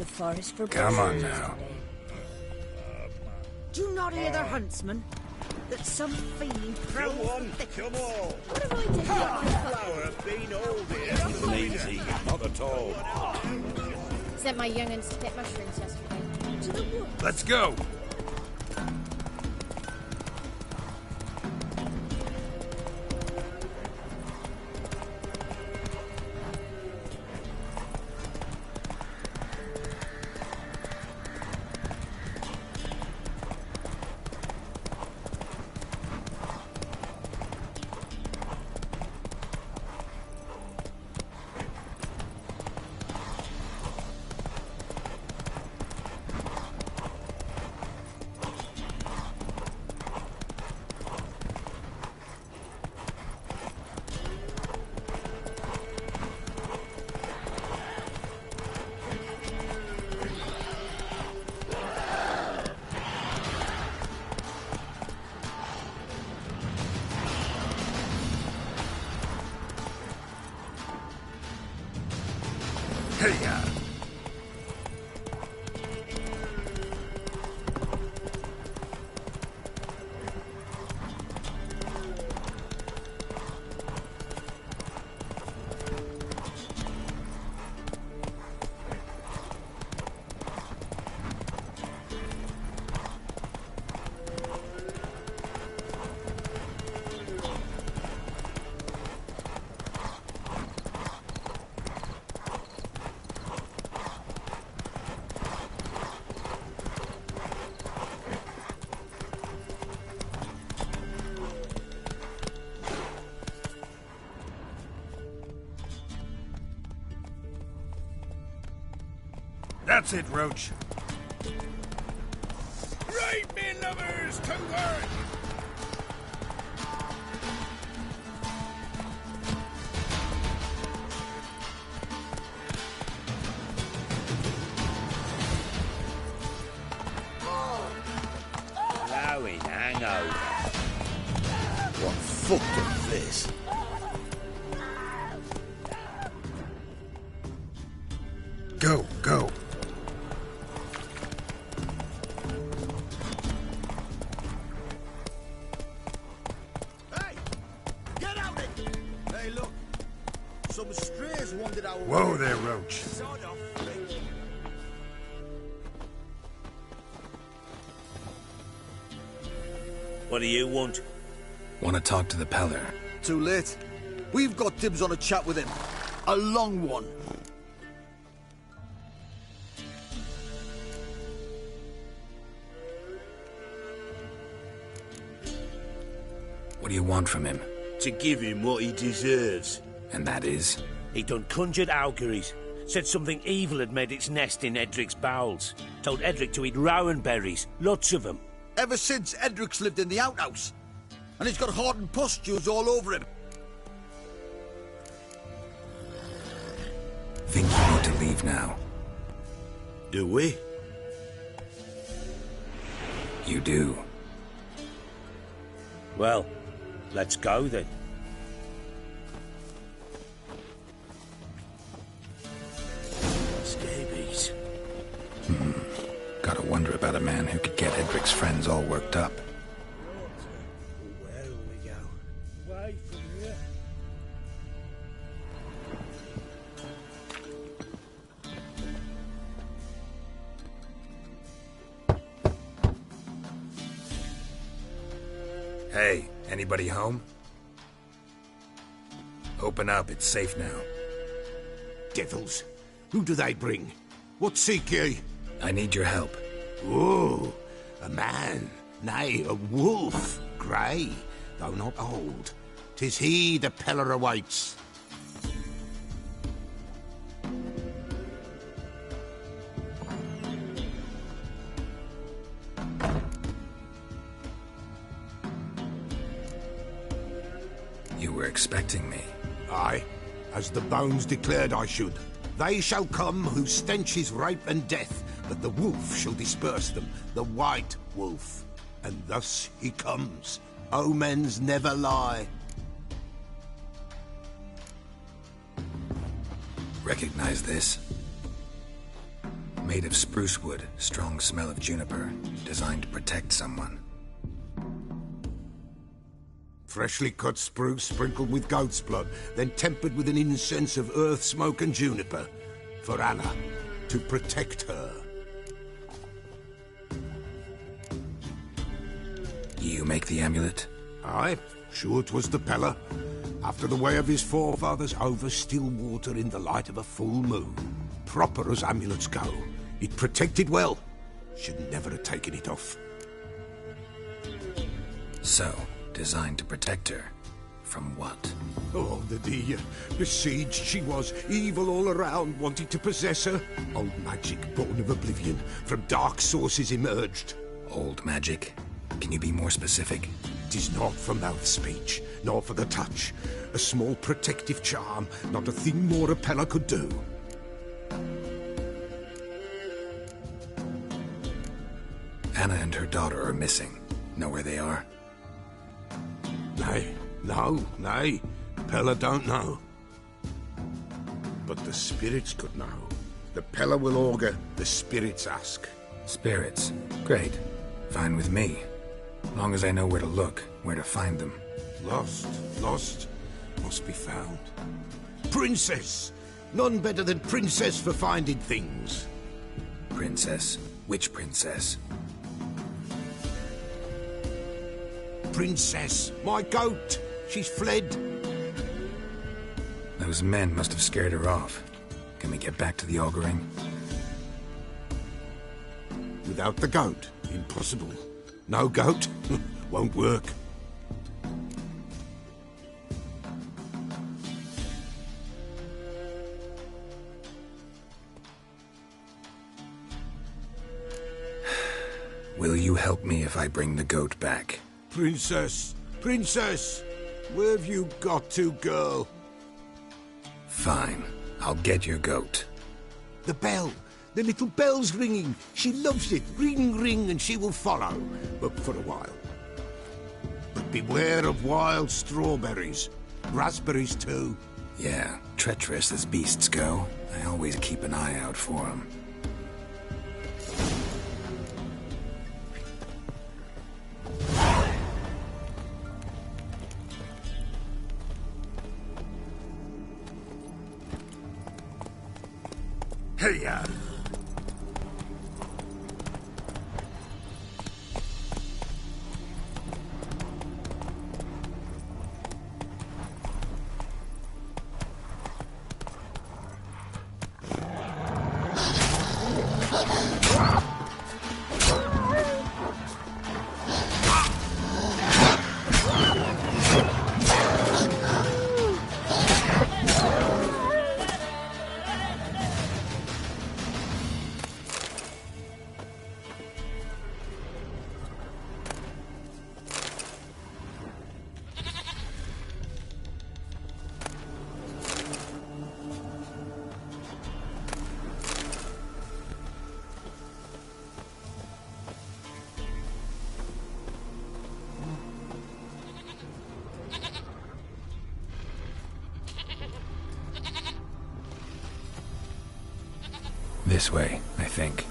the forest for Come on bushmeat now. today. Do you not hear the huntsman? That some fiend prowls the thickets. What have I done to you? Easy, not at all. Sent my young'uns to get mushrooms yesterday. To the woods. Let's go. Hey-ya. That's it, Roach. Right, me lovers, to work! Blowing hangover. What fucked up this? Go, go. Whoa there, Roach. What do you want? Want to talk to the Peller? Too late. We've got dibs on a chat with him. A long one. What do you want from him? To give him what he deserves. And that is? He done conjured auguries. Said something evil had made its nest in Edric's bowels. Told Edric to eat rowan berries. Lots of them. Ever since Edric's lived in the outhouse. And he's got hardened pustules all over him. Think you need to leave now. Do we? You do. Well, let's go then. Scabies. Gotta wonder about a man who could get Edric's friends all worked up. Where will we go? Away from here. Hey, anybody home? Open up, it's safe now. Devils. Who do they bring? What seek ye? I need your help. Oh, a man. Nay, a wolf. Grey, though not old. 'Tis he the Peller awaits. You were expecting me. Aye, as the bones declared I should. They shall come whose stench is rape and death, but the wolf shall disperse them, the white wolf. And thus he comes. Omens never lie. Recognize this? Made of spruce wood, strong smell of juniper. Designed to protect someone. Freshly cut spruce sprinkled with goat's blood, then tempered with an incense of earth, smoke and juniper. For Anna, to protect her. You make the amulet? Aye, sure 'twas the Pella. After the way of his forefathers, over still water in the light of a full moon. Proper as amulets go. It protected well. Should never have taken it off. So, designed to protect her. From what? Oh, the besieged she was, evil all around, wanting to possess her. Old magic, born of oblivion, from dark sources emerged. Old magic? Can you be more specific? 'Tis not for mouth speech, nor for the touch. A small protective charm, not a thing more a Pella could do. Anna and her daughter are missing. Know where they are? Nay. Pella don't know. But the spirits could know. The Pella will augur, the spirits ask. Spirits? Great. Fine with me. Long as I know where to look, where to find them. Lost, must be found. Princess! None better than Princess for finding things. Princess? Which princess? Princess, my goat! She's fled. Those men must have scared her off. Can we get back to the auguring? Without the goat, impossible. No goat, won't work. Will you help me if I bring the goat back? Princess! Where have you got to, girl? Fine. I'll get your goat. The bell! The little bell's ringing. She loves it. Ring, ring, and she will follow. But for a while. But beware of wild strawberries. Raspberries, too. Yeah, treacherous as beasts go. I always keep an eye out for them. Hey-ya! This way, I think.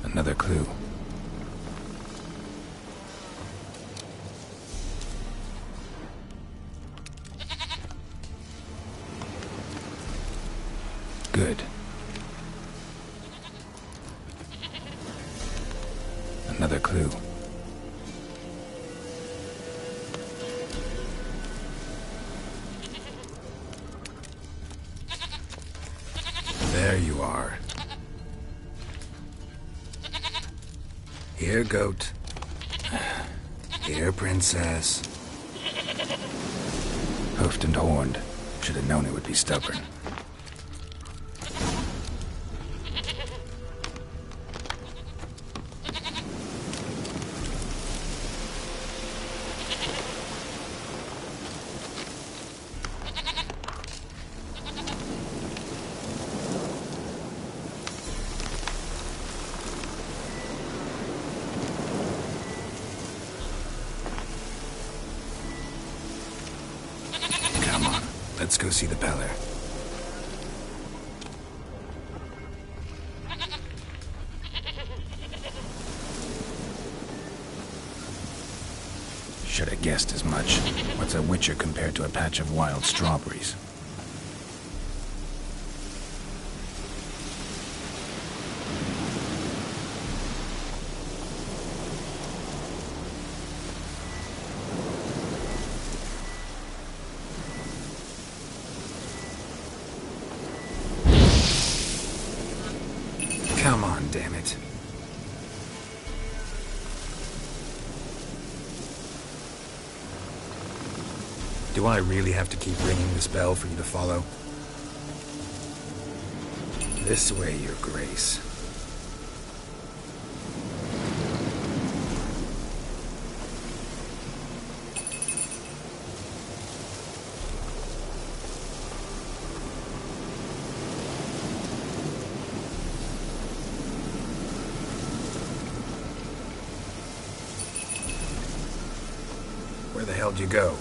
Another clue. Good. Another clue. There you are. Here, goat. Here, princess. Hoofed and horned. Should have known it would be stubborn. Let's go see the Peller. Should have guessed as much. What's a witcher compared to a patch of wild strawberries? Come on, damn it. Do I really have to keep ringing this bell for you to follow? This way, Your Grace. Where the hell'd you go?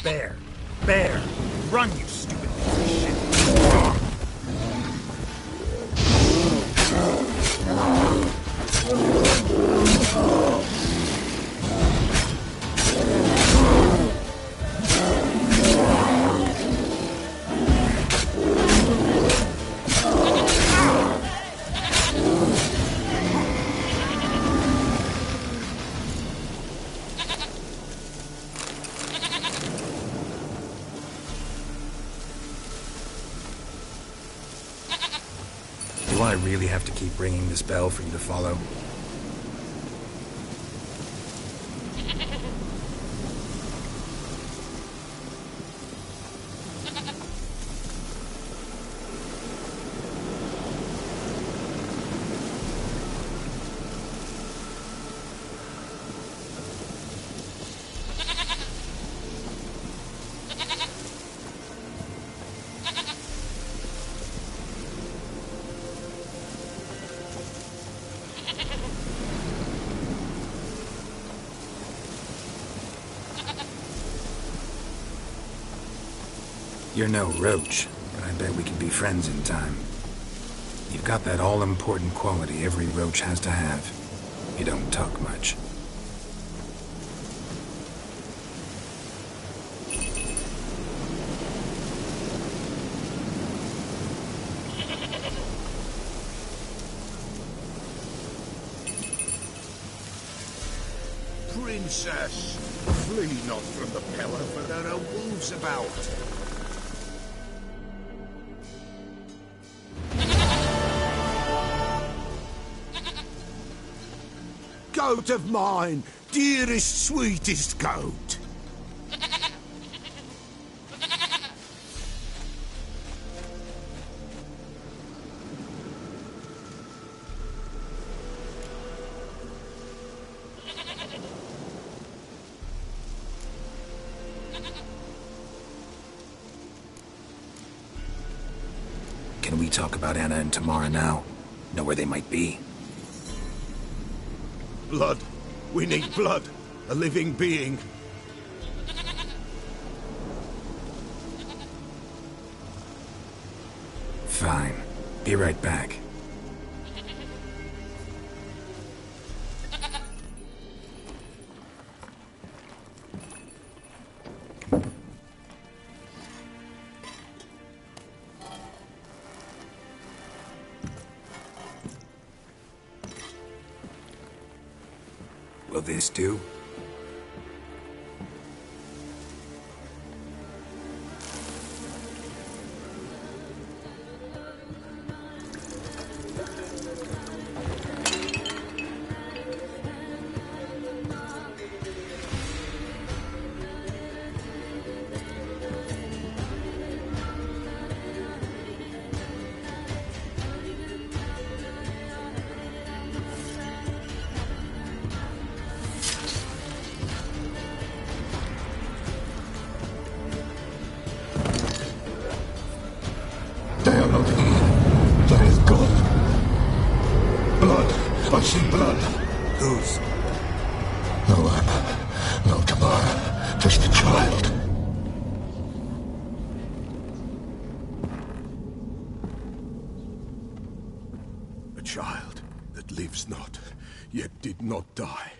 Bear! Bear! Run, you stupid piece of shit! Do I really have to keep ringing this bell for you to follow? You're no roach, but I bet we can be friends in time. You've got that all-important quality every roach has to have. You don't talk much. Princess, flee not from the Peller, for there are wolves about. Goat of mine, dearest, sweetest goat. Can we talk about Anna and Tamara now? Know where they might be? Blood. We need blood. A living being. Fine. Be right back. Will this do? see blood. Whose? No Anna, no Tamara, just a child. A child that lives not, yet did not die.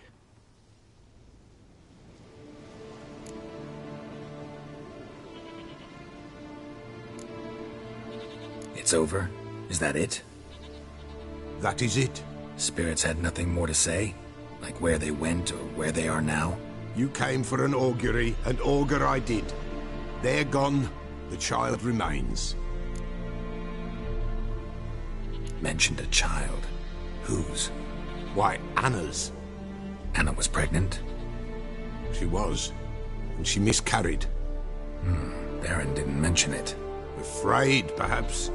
It's over? Is that it? That is it. Spirits had nothing more to say? Like where they went or where they are now? You came for an augury, and augur I did. They're gone, the child remains. Mentioned a child. Whose? Why, Anna's. Anna was pregnant? She was, and she miscarried. Baron didn't mention it. Afraid, perhaps.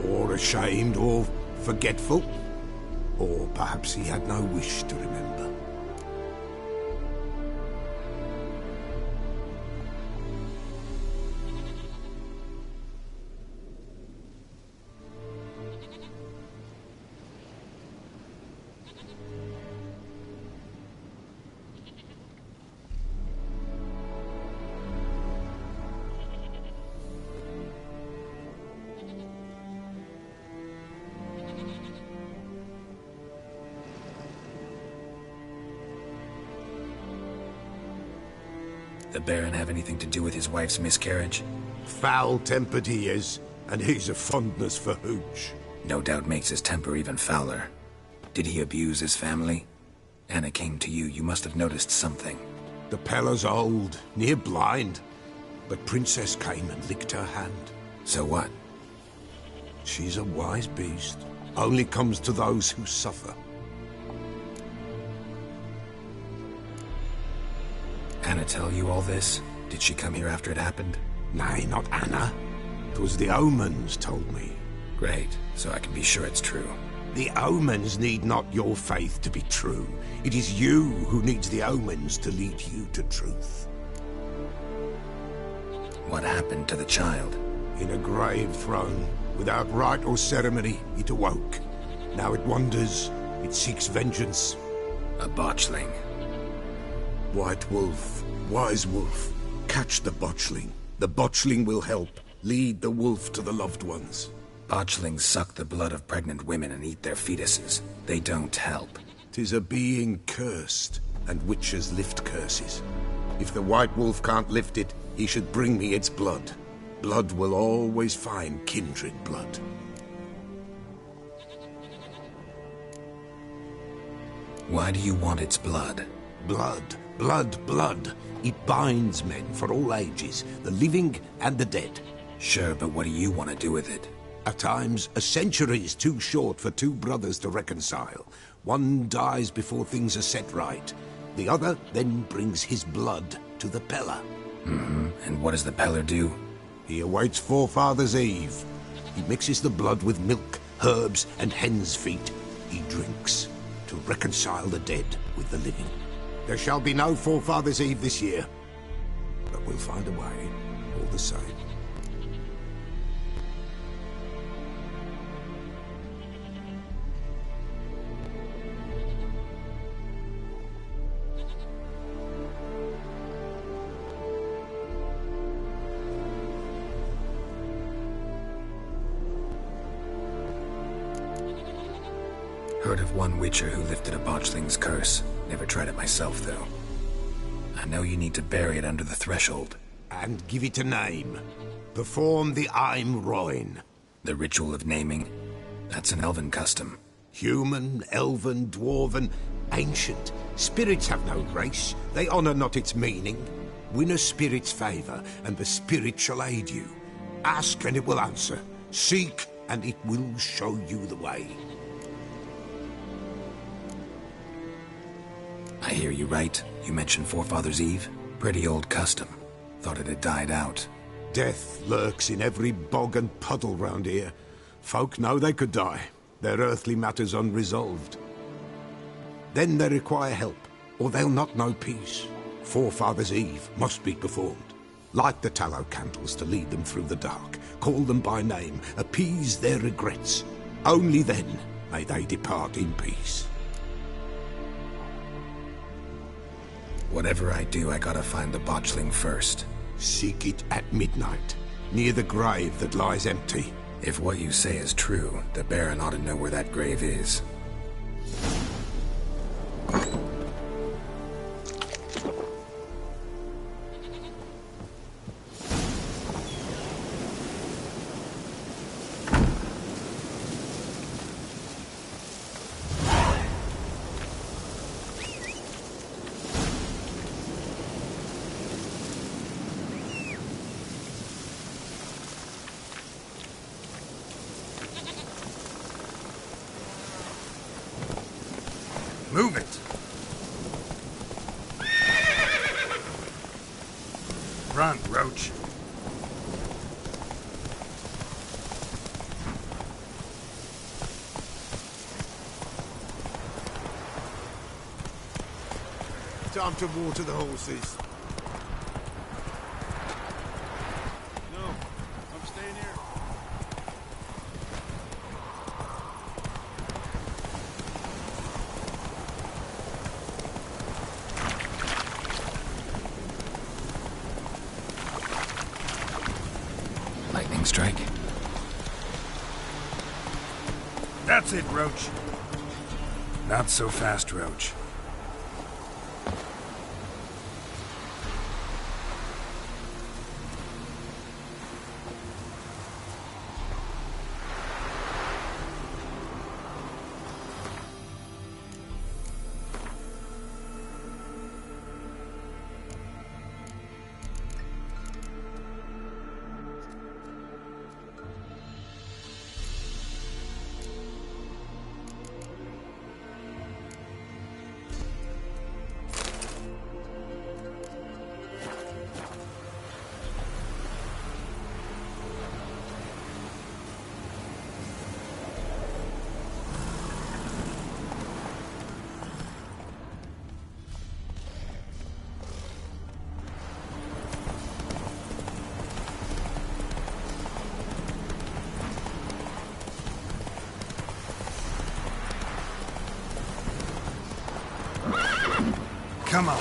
Or ashamed, or forgetful. Or perhaps he had no wish to remember. The Baron have anything to do with his wife's miscarriage? Foul-tempered he is, and he's a fondness for hooch. No doubt makes his temper even fouler. Did he abuse his family? Anna came to you. You must have noticed something. The Pella's old, near blind. But Princess came and licked her hand. So what? She's a wise beast. Only comes to those who suffer. Anna tell you all this? Did she come here after it happened? Nay, not Anna. 'Twas the omens told me. Great, so I can be sure it's true. The omens need not your faith to be true. It is you who needs the omens to lead you to truth. What happened to the child? In a grave thrown, without rite or ceremony, it awoke. Now it wanders, it seeks vengeance. A botchling. White wolf, wise wolf, catch the botchling. The botchling will help, lead the wolf to the loved ones. Botchlings suck the blood of pregnant women and eat their fetuses. They don't help. 'Tis a being cursed, and witches lift curses. If the white wolf can't lift it, he should bring me its blood. Blood will always find kindred blood. Why do you want its blood? Blood, blood, blood. It binds men for all ages, the living and the dead. Sure, but what do you want to do with it? At times, a century is too short for two brothers to reconcile. One dies before things are set right. The other then brings his blood to the Peller. And what does the Peller do? He awaits Forefathers' Eve. He mixes the blood with milk, herbs, and hen's feet. He drinks to reconcile the dead with the living. There shall be no Forefathers' Eve this year, but we'll find a way, all the same. Heard of one witcher who lifted a botchling's curse. Never tried it myself, though. I know you need to bury it under the threshold. And give it a name. Perform the Aim Roin. The ritual of naming? That's an elven custom. Human, elven, dwarven, ancient. Spirits have no race. They honor not its meaning. Win a spirit's favor, and the spirit shall aid you. Ask, and it will answer. Seek, and it will show you the way. I hear you right. You mentioned Forefathers' Eve? Pretty old custom. Thought it had died out. Death lurks in every bog and puddle round here. Folk know they could die, their earthly matters unresolved. Then they require help, or they'll not know peace. Forefathers' Eve must be performed. Light the tallow candles to lead them through the dark. Call them by name, appease their regrets. Only then may they depart in peace. Whatever I do, I gotta find the botchling first. Seek it at midnight, near the grave that lies empty. If what you say is true, the Baron ought to know where that grave is. Move it! Run, Roach. Time to water the horses. No, I'm staying here. Lightning strike. That's it, Roach. Not so fast, Roach. Come on.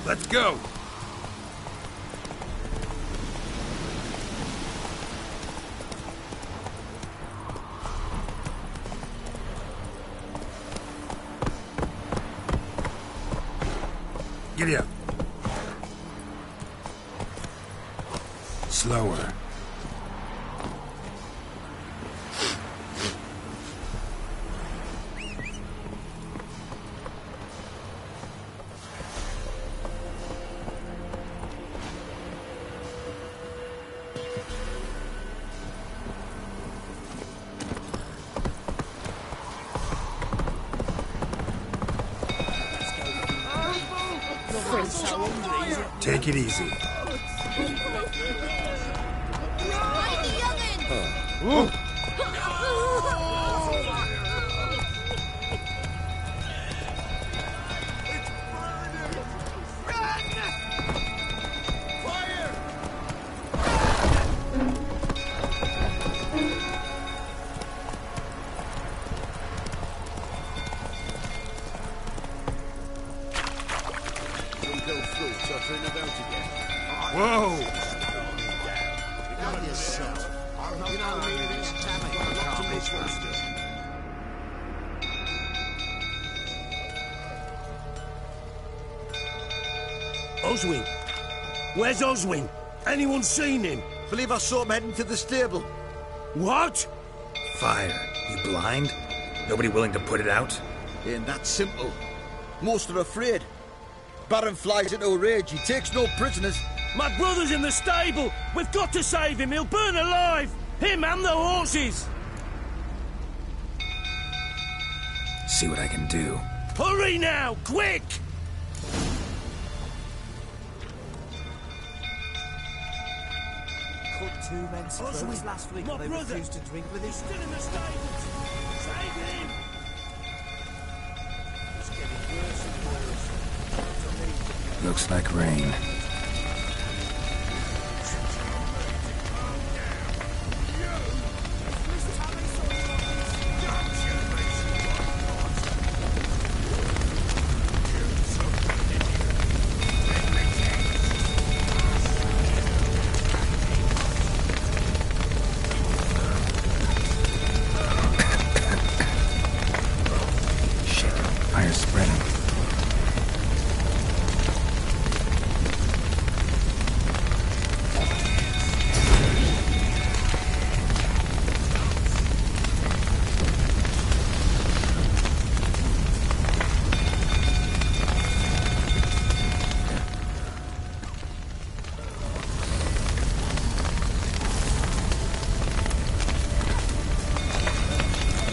Let's go! Giddy up. Slower. Take it easy. Whoa! You know me, this time I got to miss one. Oswin? Where's Oswin? Anyone seen him? Believe I saw him heading to the stable. What? Fire. You blind? Nobody willing to put it out? Ain't that simple. Most are afraid. Baron flies into a rage. He takes no prisoners. My brother's in the stable. We've got to save him. He'll burn alive. Him and the horses. See what I can do. Hurry now, quick! Caught 2 men surprised last week my when they brother. refused to drink with He's him. still in the stables. Save him! It's getting worse and worse. Looks like rain. Fire's spreading.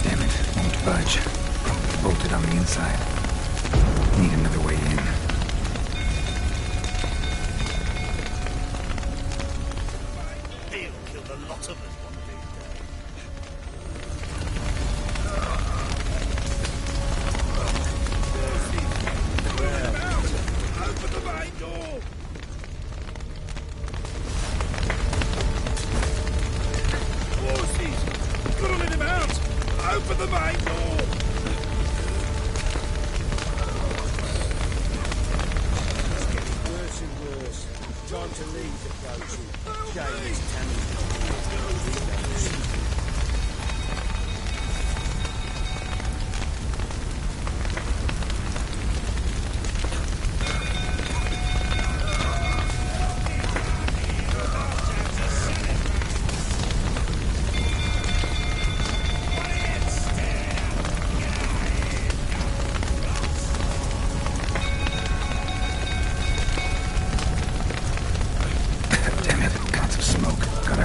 Damn it, won't budge. Bolted on the inside. Need another way in. He'll kill the lot of us one of these days. Open the main door! Horses! Gotta let him out! Open the main door! It's getting worse and worse. Time to leave the coach. Shame this town. Damn it, lots of smoke. Gotta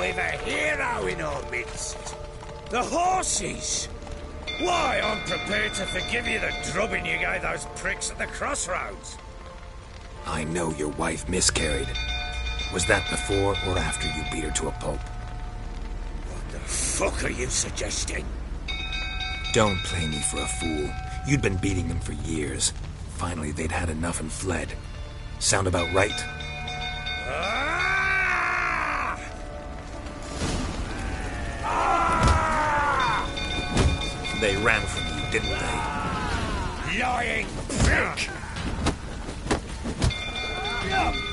we've a hero in our midst. The horses! Why, I'm prepared to forgive you the drubbing you gave those pricks at the crossroads. I know your wife miscarried. Was that before or after you beat her to a pulp? What the fuck are you suggesting? Don't play me for a fool. You'd been beating them for years. Finally, they'd had enough and fled. Sound about right? Ah! Ah! They ran from you, didn't they? Lying prick! Damn it.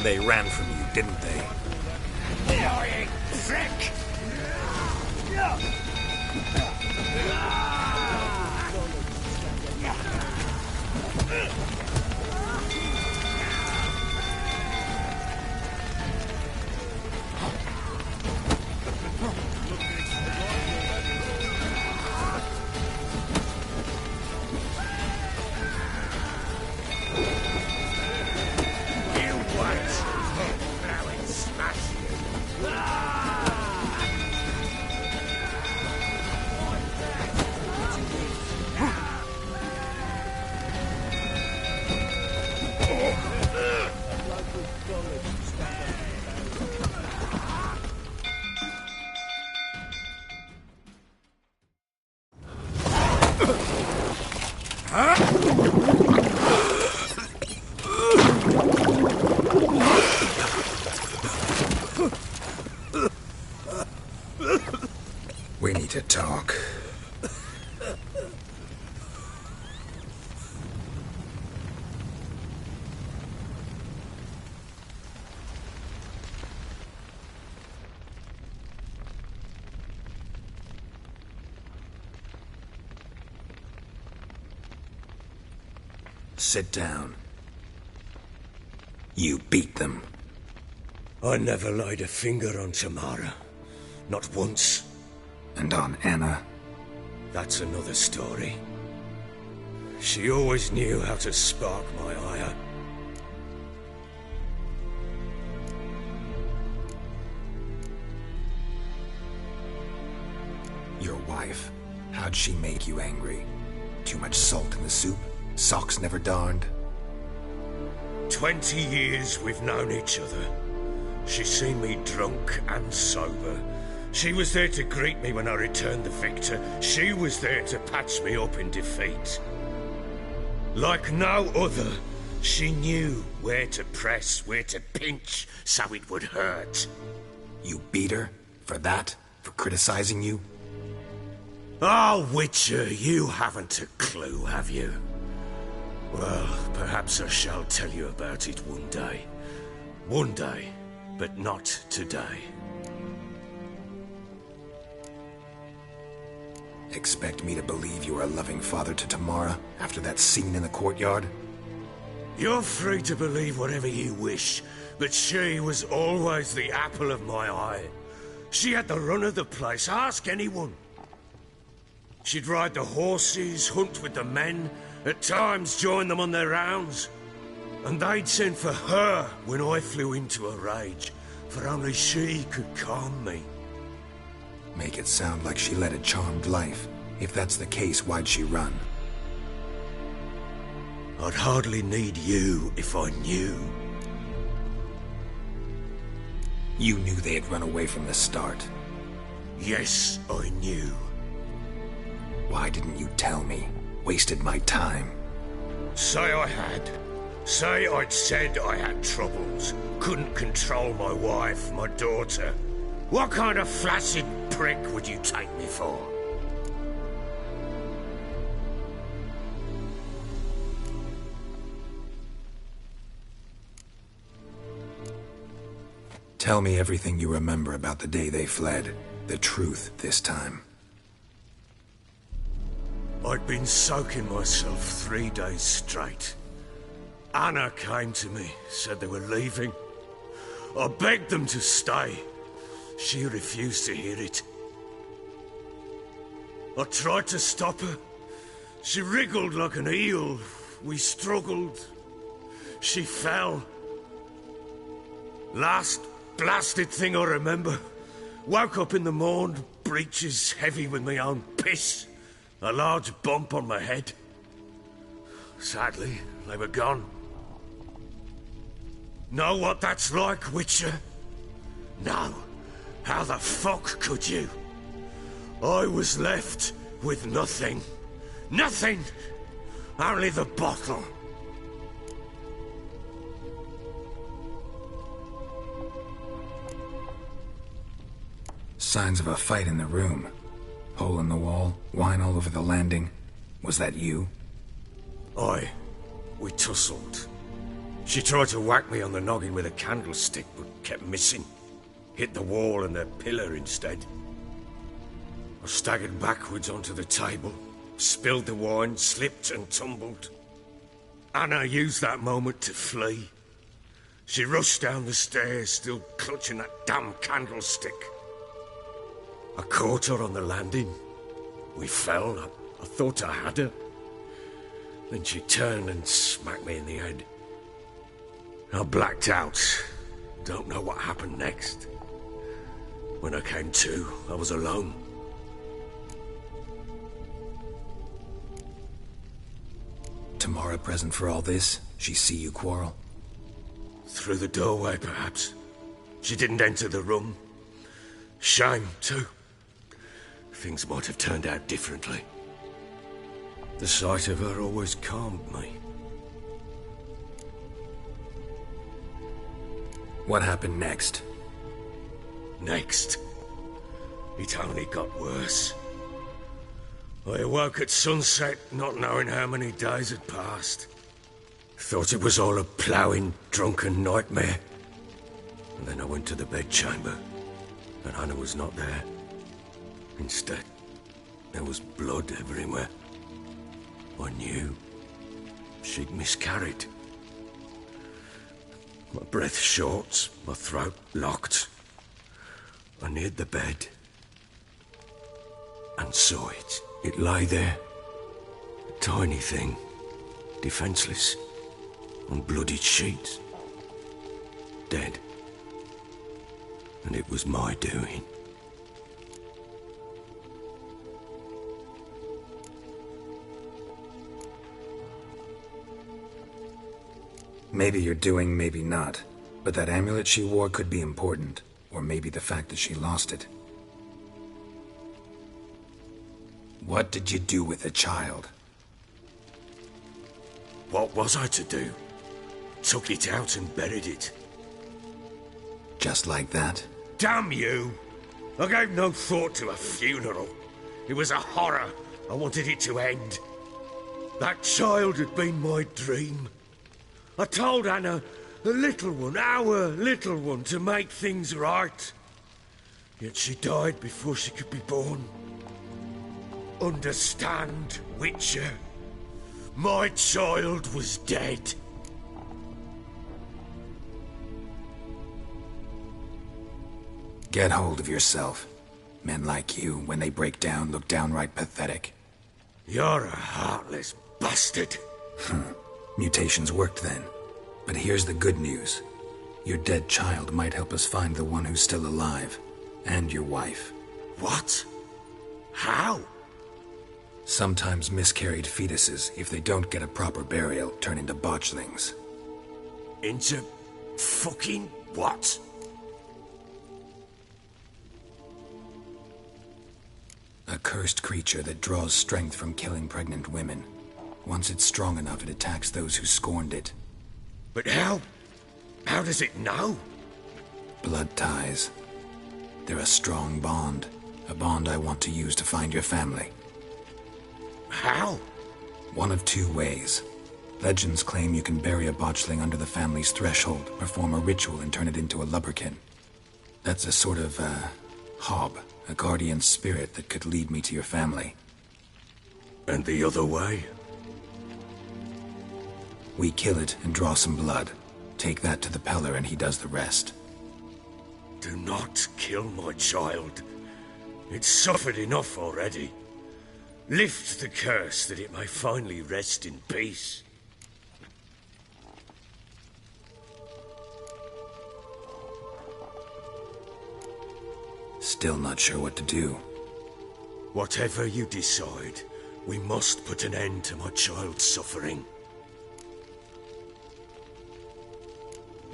They ran from you, didn't they? Lying prick! We need to talk. Sit down. You beat them. I never laid a finger on Tamara. Not once. And on Anna? That's another story. She always knew how to spark my ire. Your wife. How'd she make you angry? Too much salt in the soup? Socks never darned? 20 years we've known each other. She's seen me drunk and sober. She was there to greet me when I returned the victor. She was there to patch me up in defeat. Like no other, she knew where to press, where to pinch, so it would hurt. You beat her? For that? For criticizing you? Oh, Witcher, you haven't a clue, have you? Well, perhaps I shall tell you about it one day. One day, but not today. Expect me to believe you are a loving father to Tamara after that scene in the courtyard? You're free to believe whatever you wish, but she was always the apple of my eye. She had the run of the place, ask anyone. She'd ride the horses, hunt with the men, at times join them on their rounds. And they'd send for her when I flew into a rage, for only she could calm me. Make it sound like she led a charmed life. If that's the case, why'd she run? I'd hardly need you if I knew. You knew they had run away from the start. Yes, I knew. Why didn't you tell me? Wasted my time. Say I had. Say I'd said I had troubles. Couldn't control my wife, my daughter. What kind of flaccid prick would you take me for? Tell me everything you remember about the day they fled. The truth this time. I'd been soaking myself 3 days straight. Anna came to me, said they were leaving. I begged them to stay. She refused to hear it. I tried to stop her. She wriggled like an eel. We struggled. She fell. Last blasted thing I remember. Woke up in the morn, breeches heavy with my own piss. A large bump on my head. Sadly, they were gone. Know what that's like, Witcher? No. How the fuck could you? I was left with nothing. Nothing! Only the bottle. Signs of a fight in the room. Hole in the wall, wine all over the landing. Was that you? Aye. We tussled. She tried to whack me on the noggin with a candlestick, but kept missing. Hit the wall and the pillar instead. I staggered backwards onto the table, spilled the wine, slipped and tumbled. Anna used that moment to flee. She rushed down the stairs, still clutching that damn candlestick. I caught her on the landing. We fell. I thought I had her. Then she turned and smacked me in the head. I blacked out. Don't know what happened next. When I came to, I was alone. Tamara present for all this? She see you quarrel? Through the doorway, perhaps. She didn't enter the room. Shame, too. Things might have turned out differently. The sight of her always calmed me. What happened next? Next, it only got worse. I awoke at sunset, not knowing how many days had passed. Thought it was all a ploughing, drunken nightmare. And then I went to the bedchamber, and Anna was not there. Instead, there was blood everywhere. I knew she'd miscarried. My breath short, my throat locked. I neared the bed and saw it. It lay there, a tiny thing, defenseless, on bloodied sheets, dead. And it was my doing. Maybe you're doing, maybe not. But that amulet she wore could be important, or maybe the fact that she lost it. What did you do with the child? What was I to do? Took it out and buried it. Just like that? Damn you! I gave no thought to a funeral. It was a horror. I wanted it to end. That child had been my dream. I told Anna, the little one, our little one, to make things right. Yet she died before she could be born. Understand, Witcher? My child was dead. Get hold of yourself. Men like you, when they break down, look downright pathetic. You're a heartless bastard. Mutations worked then. But here's the good news. Your dead child might help us find the one who's still alive. And your wife. What? How? Sometimes miscarried fetuses, if they don't get a proper burial, turn into botchlings. Into fucking what? A cursed creature that draws strength from killing pregnant women. Once it's strong enough, it attacks those who scorned it. But how? How does it know? Blood ties. They're a strong bond. A bond I want to use to find your family. How? One of two ways. Legends claim you can bury a botchling under the family's threshold, perform a ritual, and turn it into a lubberkin. That's a sort of, hob. A guardian spirit that could lead me to your family. And the other way? We kill it and draw some blood. Take that to the Peller and he does the rest. Do not kill my child. It's suffered enough already. Lift the curse that it may finally rest in peace. Still not sure what to do. Whatever you decide, we must put an end to my child's suffering.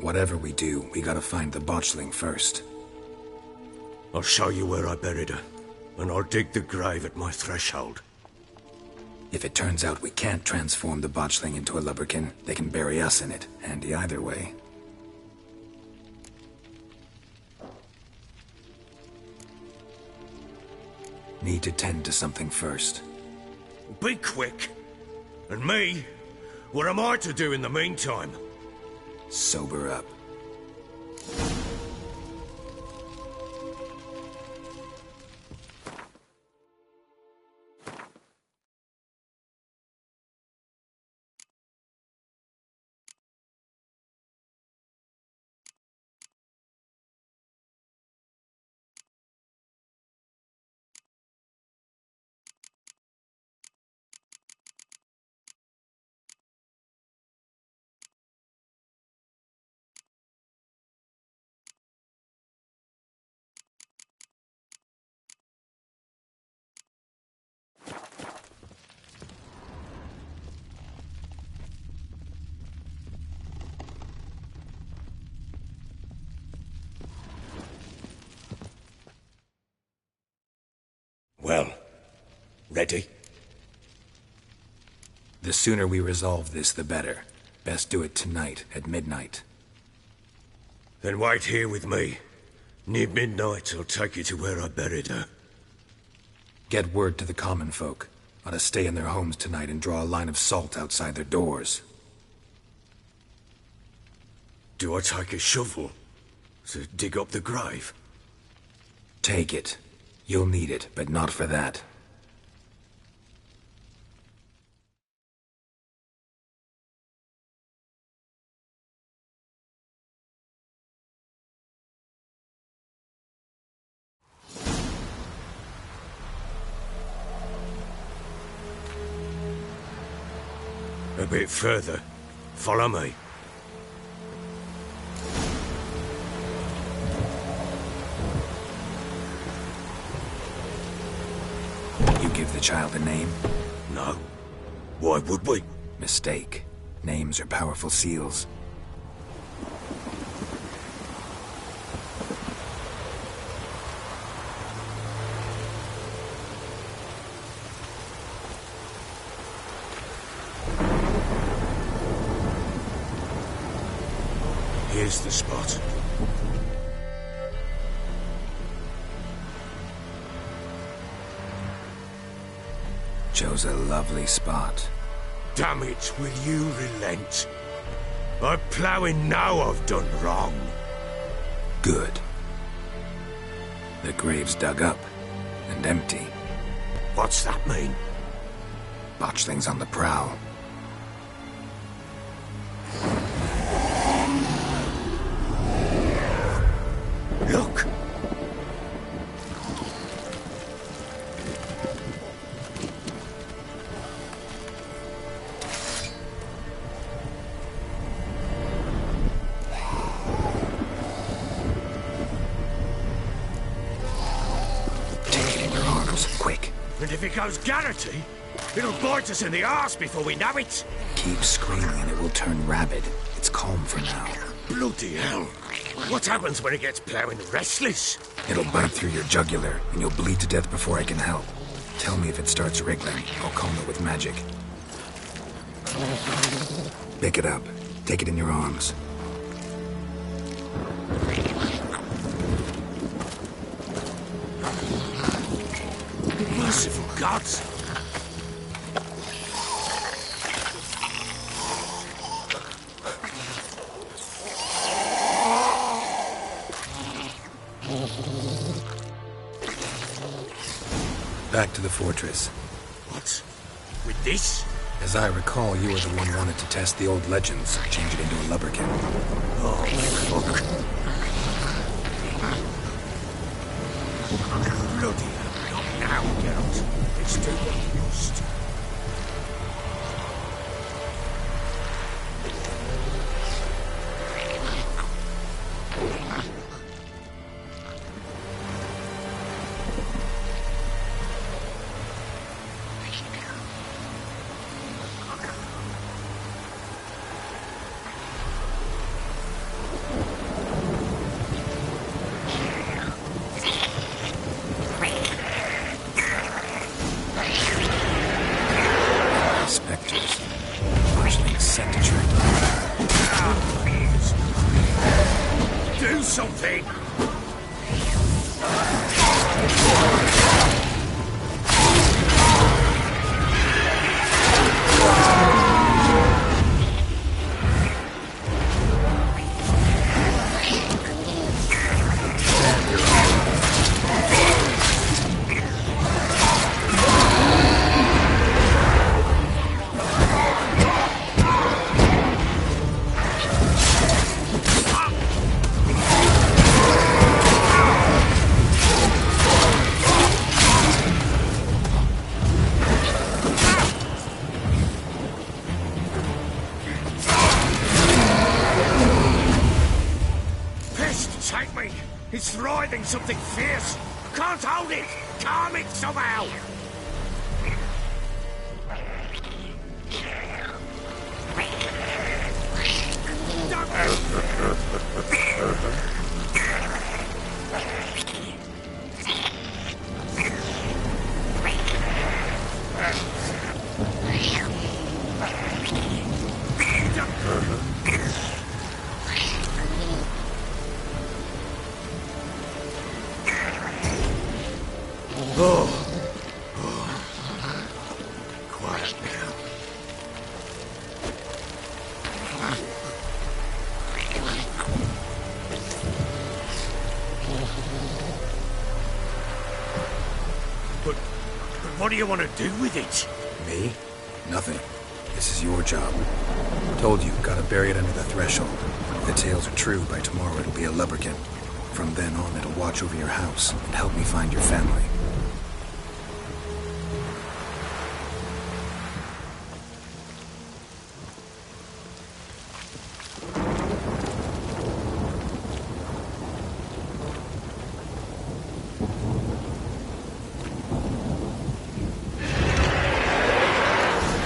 Whatever we do, we gotta find the botchling first. I'll show you where I buried her, and I'll dig the grave at my threshold. If it turns out we can't transform the botchling into a lubberkin, they can bury us in it. Handy either way. Need to tend to something first. Be quick. And me? What am I to do in the meantime? Sober up. Well, ready? The sooner we resolve this, the better. Best do it tonight, at midnight. Then wait here with me. Near midnight, I'll take you to where I buried her. Get word to the common folk. Ought to stay in their homes tonight and draw a line of salt outside their doors. Do I take a shovel to dig up the grave? Take it. You'll need it, but not for that. A bit further. Follow me. You give the child a name? No. Why would we? Mistake. Names are powerful seals. Here's the spot. Chose a lovely spot. Damn it, will you relent? I'm ploughing now I've done wrong. Good. The grave's dug up and empty. What's that mean? Botchling's on the prowl. Look! Take it in your arms, quick. And if it goes Garrity, it'll bite us in the arse before we know it. Keep screaming and it will turn rabid. It's calm for now. Bloody hell. What happens when it gets ploughing restless? It'll bite through your jugular and you'll bleed to death before I can help. Tell me if it starts wriggling. I'll calm it with magic. Pick it up. Take it in your arms. Merciful gods! Back to the fortress. What? With this? As I recall, you were the one wanted to test the old legends, change it into a lubberkin. Oh, fuck. Bloody hell, not now, Geralt. It's too confused. Spectres. Botchling's set to trick. Do something! Take me! It's writhing something fierce! I can't hold it! Calm it somehow! Quiet now. But what do you want to do with it? Me? Nothing. This is your job. Told you, gotta bury it under the threshold. If the tales are true, by tomorrow it'll be a lubberkin. From then on, it'll watch over your house and help me find your family.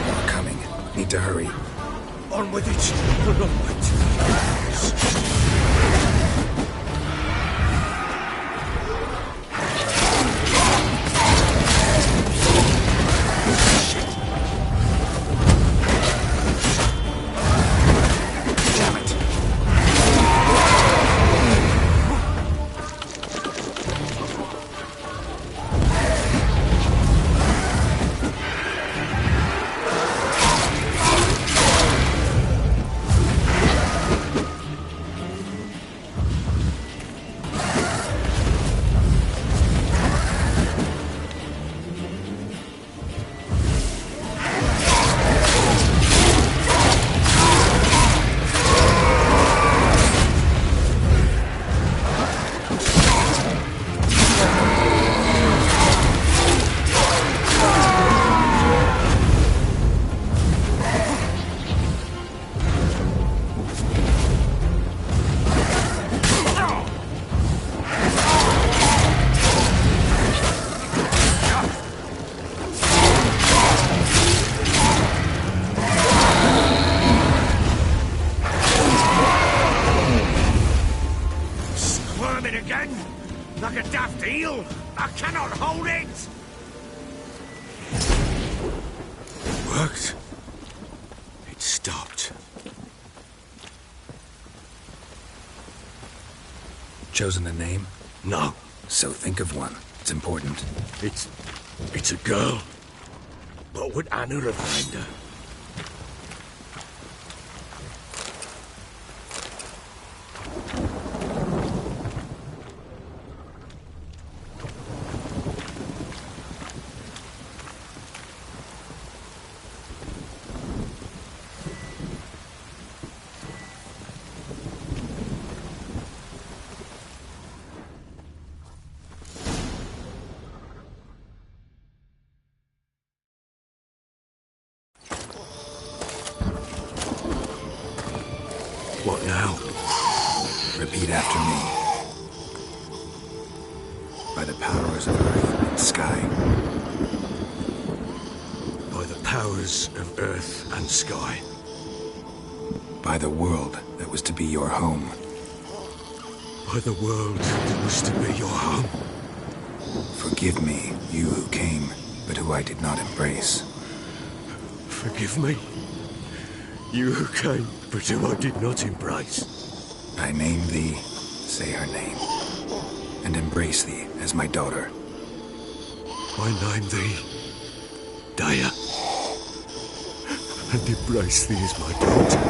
More coming. Need to hurry. On with it! Run, wait. Damn it. worked. It stopped. Chosen a name? No. So think of one. It's important. It's a girl. What would Anna have named her? What now? Repeat after me. By the powers of earth and sky. By the powers of earth and sky. By the world that was to be your home. By the world that was to be your home. Forgive me, you who came, but who I did not embrace. Forgive me. You who came, but who I did not embrace. I name thee, say her name, and embrace thee as my daughter. I name thee, Daya, and embrace thee as my daughter.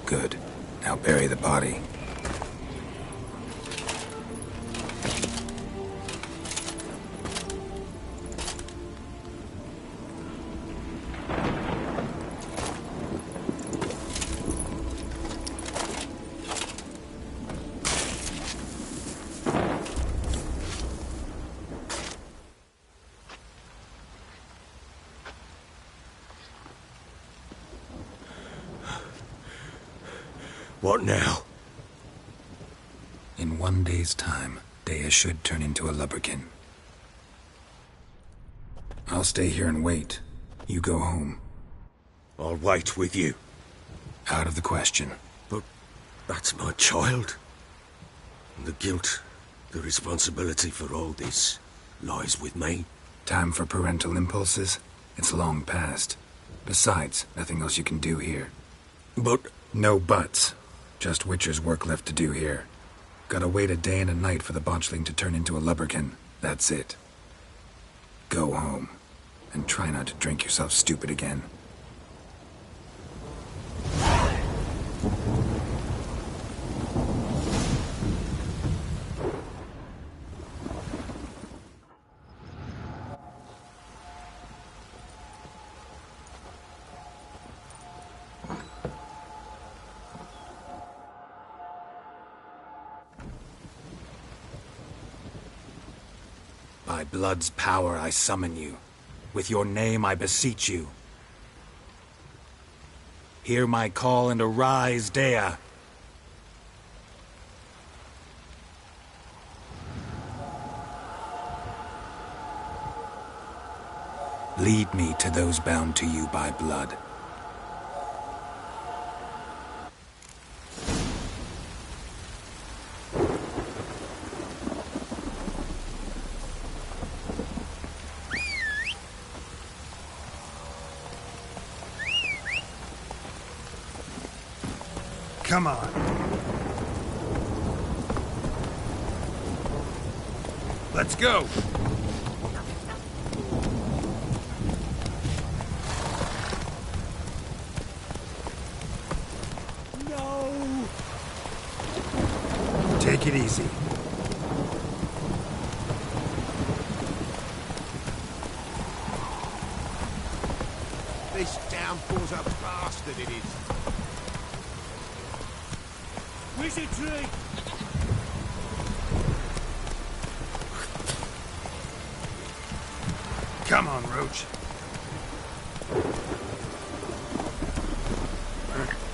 Good. Now bury the body. What now? In 1 day's time, Daya should turn into a lubberkin. I'll stay here and wait. You go home. I'll wait with you. Out of the question. But that's my child. And the guilt, the responsibility for all this lies with me. Time for parental impulses? It's long past. Besides, nothing else you can do here. But... No buts. Just Witcher's work left to do here. Gotta wait a day and a night for the botchling to turn into a lubberkin. That's it. Go home. And try not to drink yourself stupid again. By blood's power I summon you. With your name I beseech you. Hear my call and arise, Daya. Lead me to those bound to you by blood. Come on. Let's go. No! Take it easy. This downpour's a bastard, it is. Wizardry! Come on, Roach.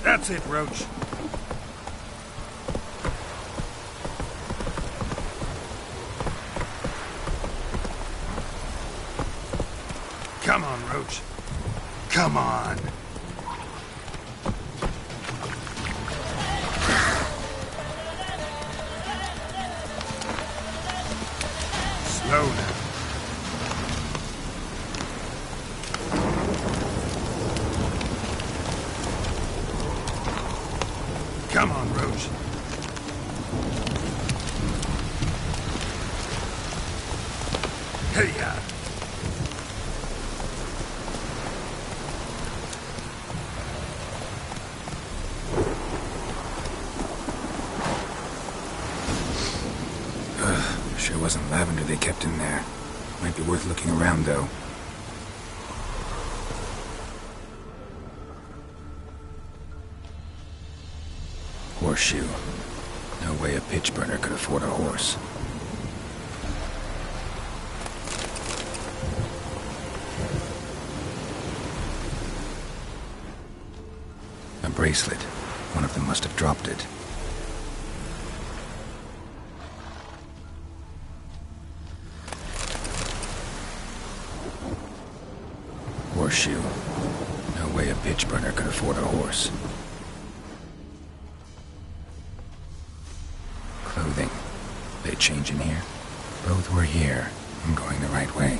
That's it, Roach. Come on, Roach. Come on. MONSTER-SONA. Come on, Roach. Hey-ya! Sure wasn't lavender they kept in there. Might be worth looking around, though. Horseshoe. No way a pitch burner could afford a horse. A bracelet. One of them must have dropped it. Horseshoe. No way a pitch burner could afford a horse. Clothing. They change in here? Both were here. I'm going the right way.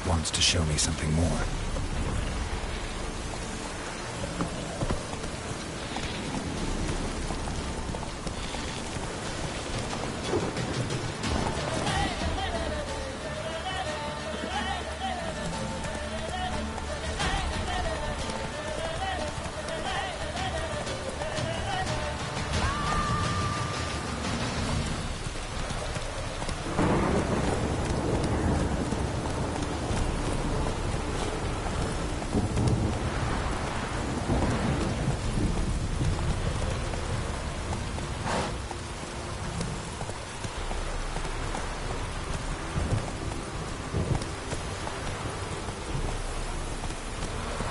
Wants to show me something more.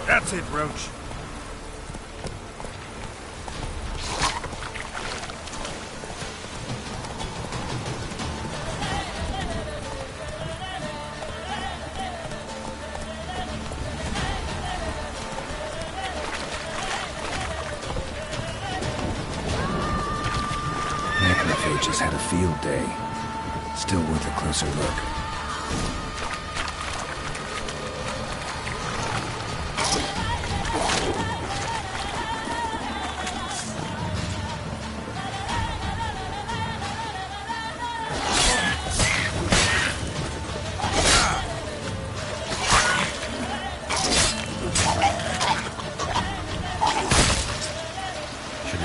That's it, Roach. Necrophages had a field day. Still worth a closer look.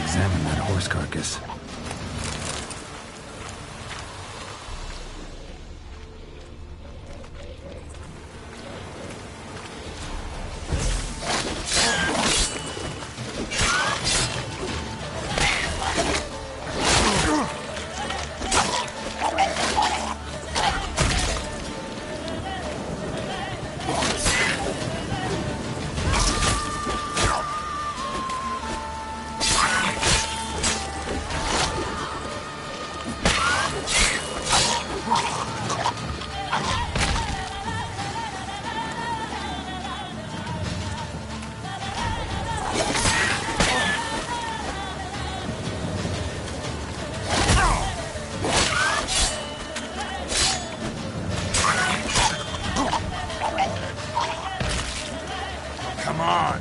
Examine that horse carcass. Come on!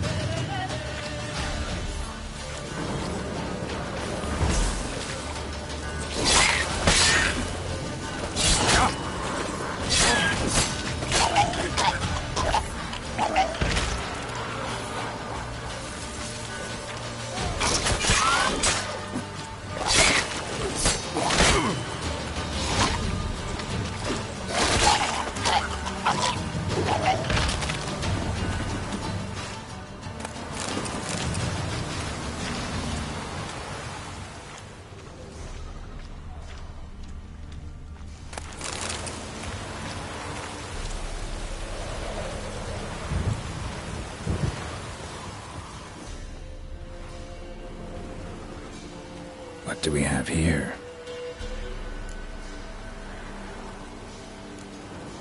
What do we have here?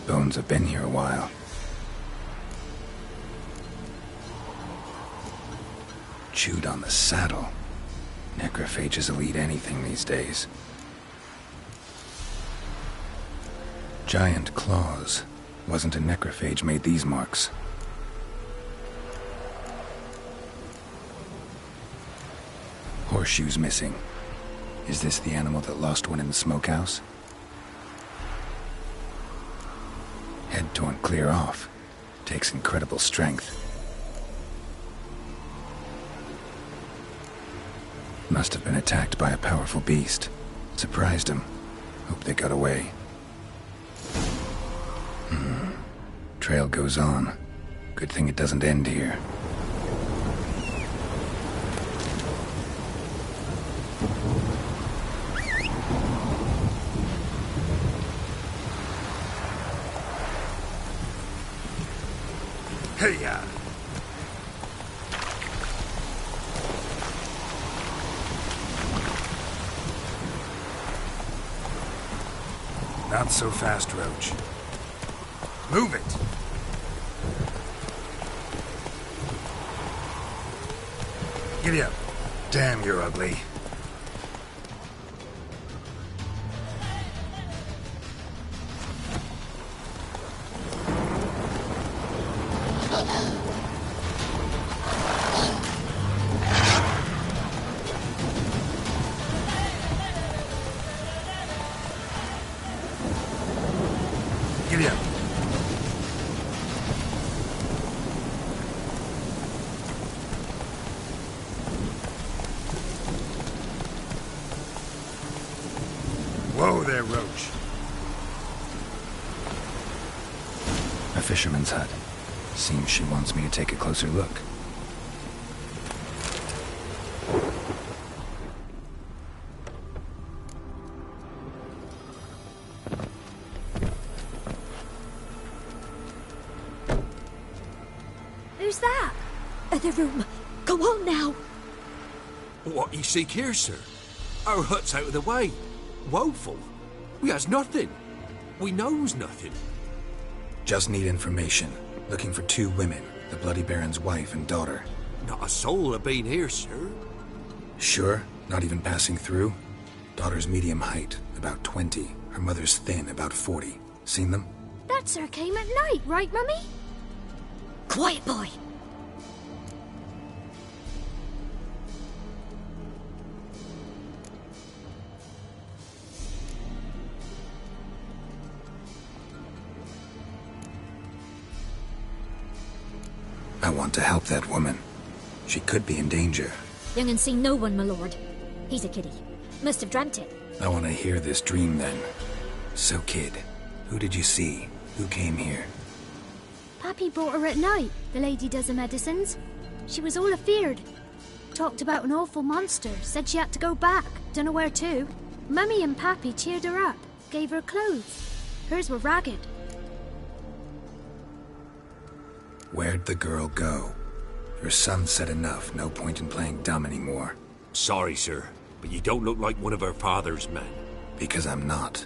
bones have been here a while. Chewed on the saddle. Necrophages will eat anything these days. Giant claws. Wasn't a necrophage made these marks. Horseshoes missing. Is this the animal that lost one in the smokehouse? Head torn clear off. Takes incredible strength. Must have been attacked by a powerful beast. Surprised him. Hope they got away. Trail goes on. Good thing it doesn't end here. Hey-ya! Not so fast, Roach. Move it! Giddy up. Damn, you're ugly. Giddy up. Whoa there, Roach. A fisherman's hut. Seems she wants me to take a closer look. Who's that? Other room. Go on now. What you seek here, sir? Our hut's out of the way. Woeful. We has nothing. We knows nothing. Just need information. Looking for 2 women. The Bloody Baron's wife and daughter. Not a soul have been here, sir. Sure? Not even passing through? Daughter's medium height, about 20. Her mother's thin, about 40. Seen them? That sir came at night, right, Mummy? Quiet, boy. I want to help that woman. She could be in danger. Young and seen no one, my lord. He's a kiddie. Must have dreamt it. I want to hear this dream then. So, kid, who did you see? Who came here? Pappy brought her at night. The lady does the medicines. She was all afeared. Talked about an awful monster. Said she had to go back. Dunno where to. Mummy and Pappy cheered her up. Gave her clothes. Hers were ragged. Where'd the girl go? Your son said enough. No point in playing dumb anymore. Sorry, sir, but you don't look like one of her father's men. Because I'm not.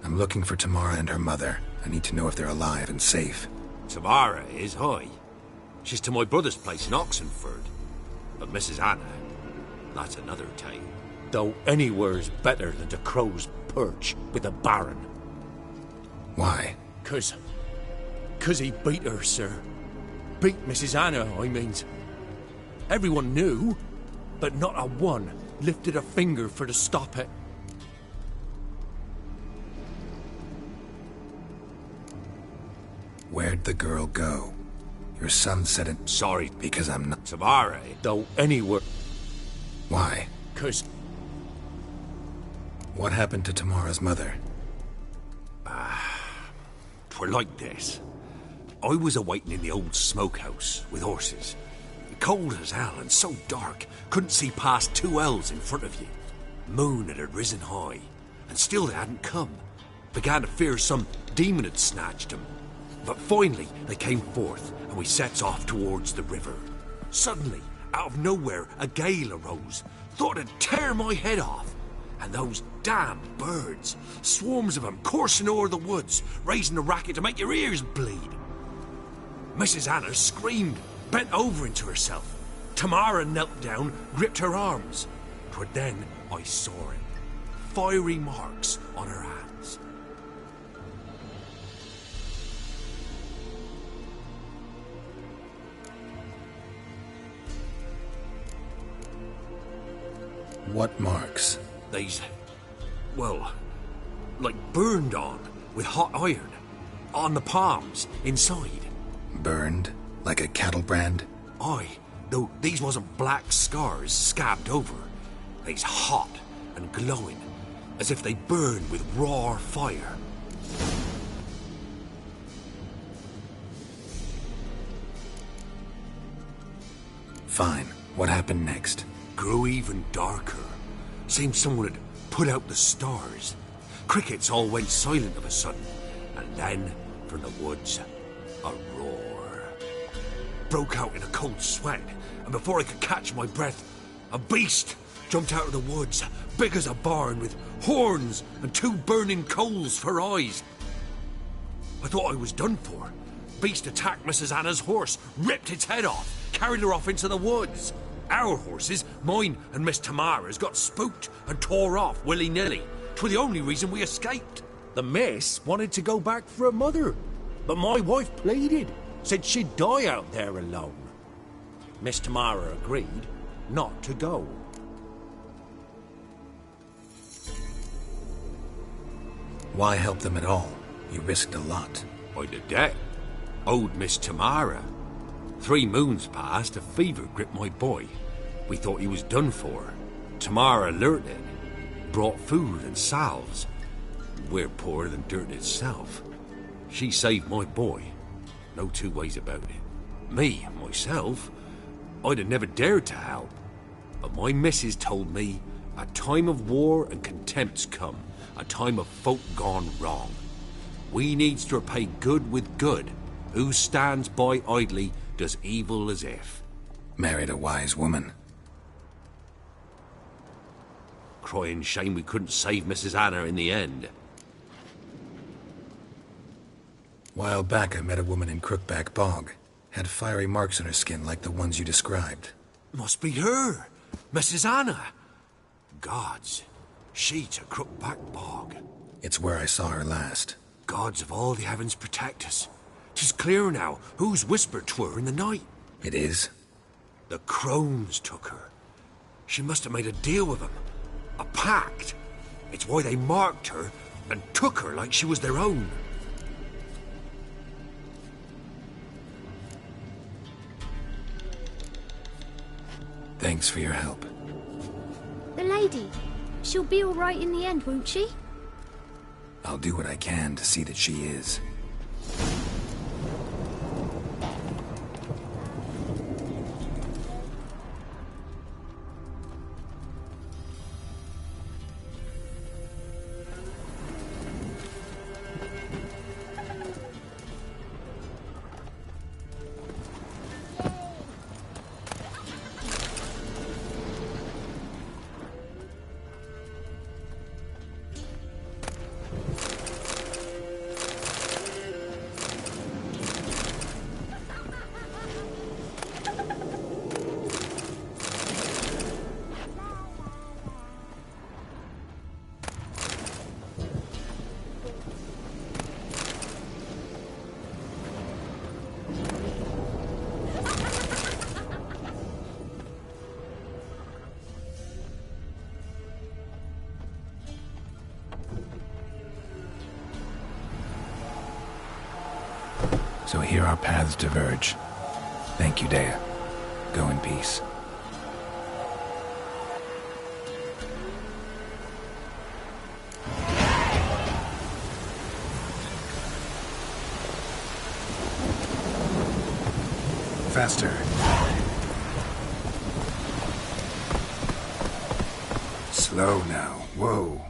I'm looking for Tamara and her mother. I need to know if they're alive and safe. Tamara is high. She's to my brother's place in Oxenford. But Mrs. Anna, that's another tale. Though anywhere's better than the Crow's Perch with the Baron. Why? 'Cause he beat her, sir. Beat Mrs. Anna, I means. Everyone knew, but not a one lifted a finger for to stop it. Where'd the girl go? Your son said it. Sorry, Because I'm not. Tamara, though anywhere. Why? 'Cause What happened to Tamara's mother? 'twere like this. I was awaiting in the old smokehouse with horses. Cold as hell and so dark, couldn't see past 2 ells in front of you. Moon had risen high, and still they hadn't come. Began to fear some demon had snatched them. But finally they came forth, and we sets off towards the river. Suddenly, out of nowhere, a gale arose. Thought it'd tear my head off. And those damn birds. Swarms of them coursing over the woods, raising a racket to make your ears bleed. Mrs. Anna screamed, bent over into herself. Tamara knelt down, gripped her arms. 'Twas then I saw it. Fiery marks on her hands. What marks? They's, well, like burned on with hot iron. On the palms, inside. Burned? Like a cattle brand? Aye, though these wasn't black scars scabbed over. They's hot and glowing, as if they burned with raw fire. Fine. What happened next? Grew even darker. Seemed someone had put out the stars. Crickets all went silent of a sudden, and then, from the woods, a roar. Broke out in a cold sweat, and before I could catch my breath, a beast jumped out of the woods, big as a barn, with horns and 2 burning coals for eyes. I thought I was done for. Beast attacked Mrs. Anna's horse, ripped its head off, carried her off into the woods. Our horses, mine and Miss Tamara's, got spooked and tore off willy-nilly. 'Twas the only reason we escaped. The miss wanted to go back for her mother, but my wife pleaded, said she'd die out there alone. Miss Tamara agreed not to go. Why help them at all? You risked a lot. By the debt. Owed Miss Tamara. 3 moons passed, a fever gripped my boy. We thought he was done for. Tamara alerted, brought food and salves. We're poorer than dirt itself. She saved my boy. No 2 ways about it. Me, myself, I'd have never dared to help. But my missus told me a time of war and contempt's come, a time of folk gone wrong. We needs to repay good with good. Who stands by idly does evil as if. Married a wise woman. Crying shame we couldn't save Mrs. Anna in the end. While back I met a woman in Crookback Bog. Had fiery marks on her skin like the ones you described. Must be her, Mrs. Anna. Gods, she to Crookback Bog. It's where I saw her last. Gods of all the heavens protect us. 'Tis clear now who's whispered to her in the night. It is? The crones took her. She must have made a deal with them. A pact. It's why they marked her and took her like she was their own. Thanks for your help. The lady, she'll be all right in the end, won't she? I'll do what I can to see that she is. So here our paths diverge. Thank you, Dea. Go in peace. Faster. Slow now. Whoa.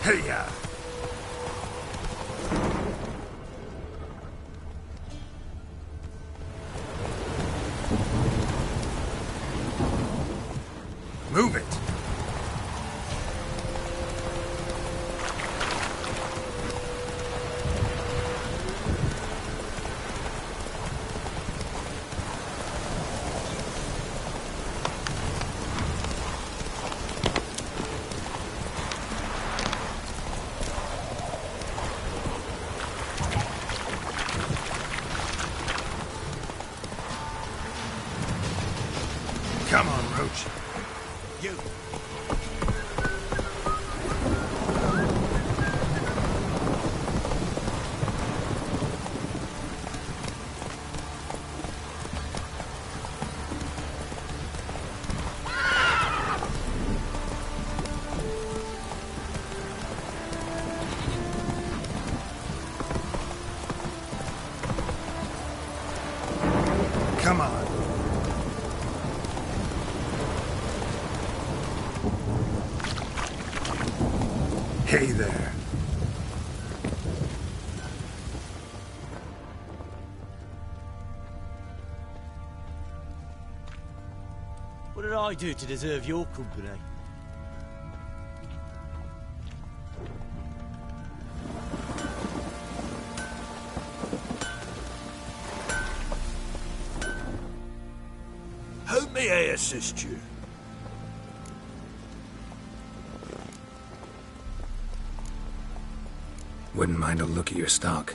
Hey-ya! Move it! Come on, Roach. You. Come on. Hey there. What did I do to deserve your company? How may I assist you? Wouldn't mind a look at your stock.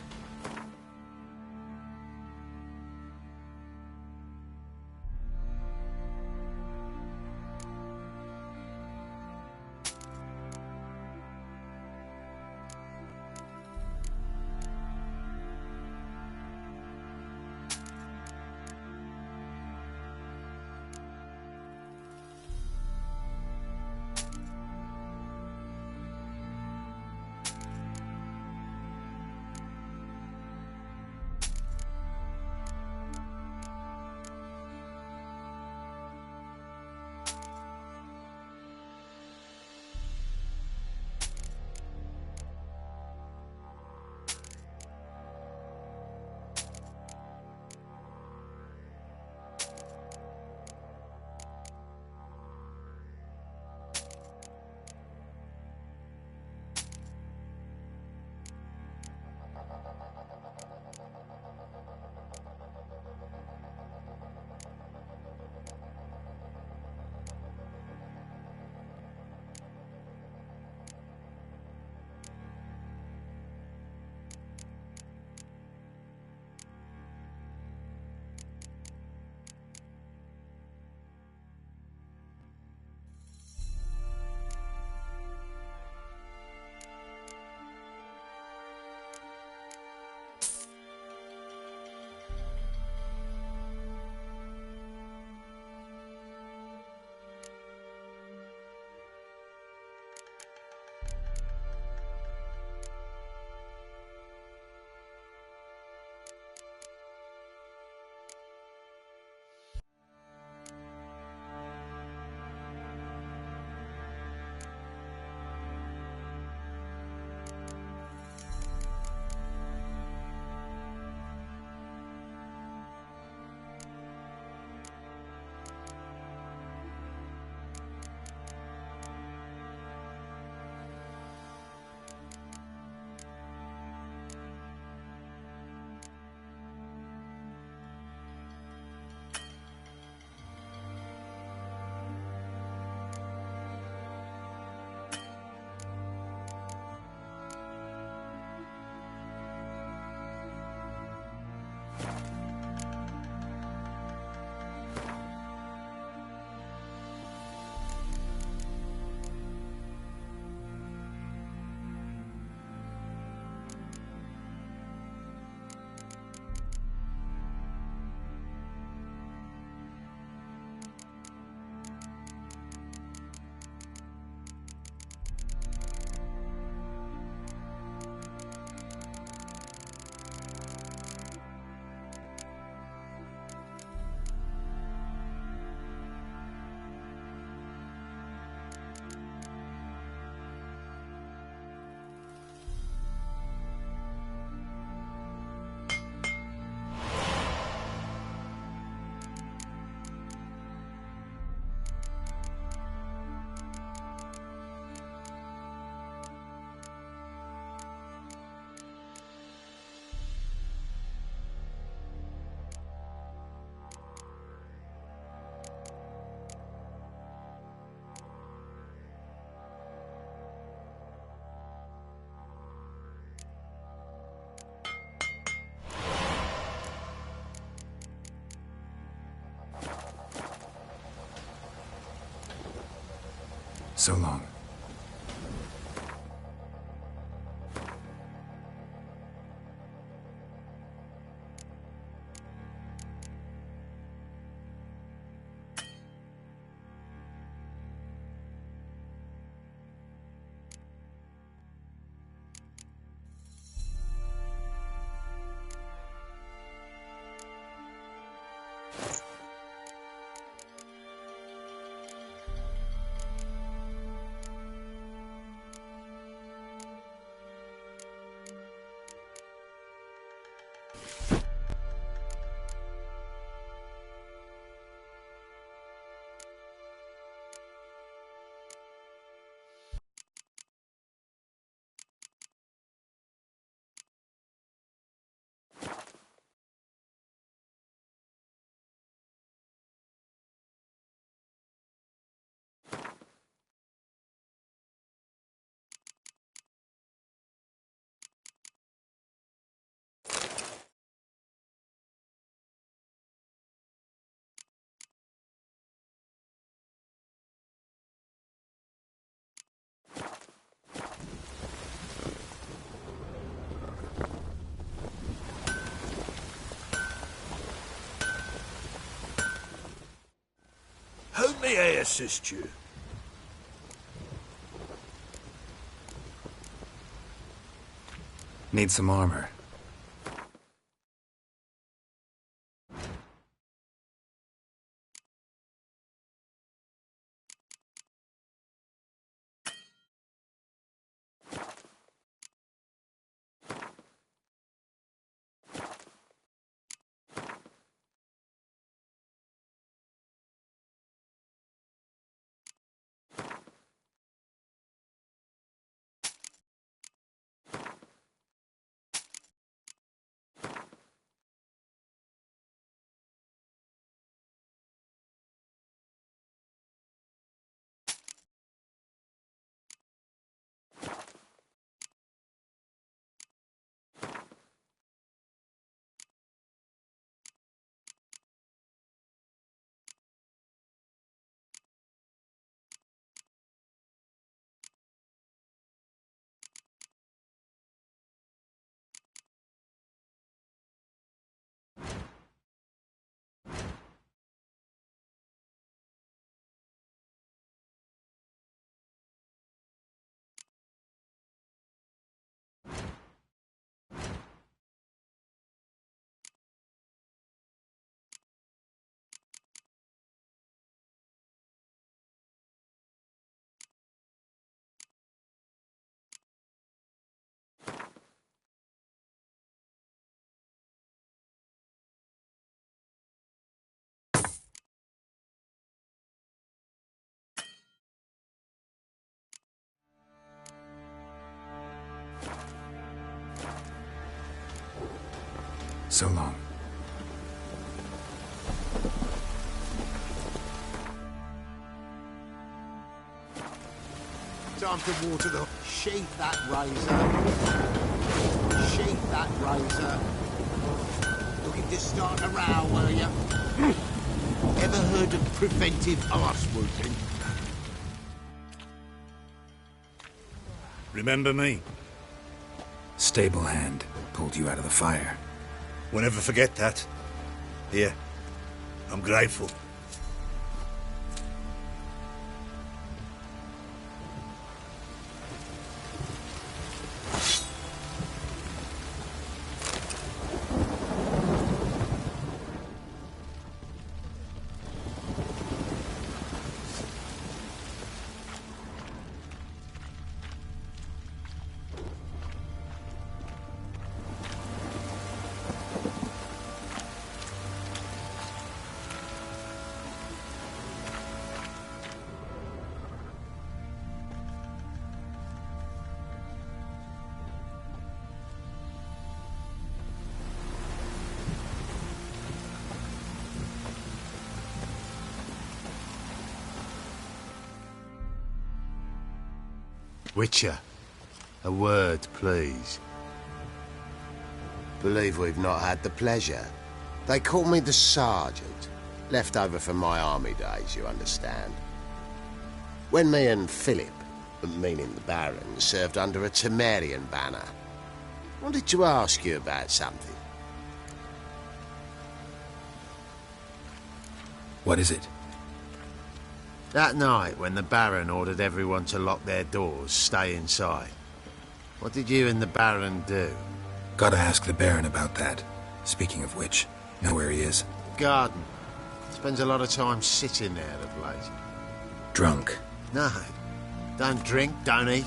So long. How may I assist you? Need some armor. So long. Time to water the... Sheath that razor. Sheath that razor. Looking to start a row, were you? Ever heard of preventive arse whooping? Remember me? Stable hand pulled you out of the fire. Won't ever forget that. Here, I'm grateful. Witcher, a word, please. Believe we've not had the pleasure. They call me the Sergeant. Left over from my army days, you understand. When me and Philip, meaning the Baron, served under a Temerian banner, I wanted to ask you about something. What is it? That night, when the Baron ordered everyone to lock their doors, stay inside, what did you and the Baron do? Gotta ask the Baron about that. Speaking of which, know where he is? Garden. Spends a lot of time sitting there of late. Drunk. No. Don't drink, don't eat.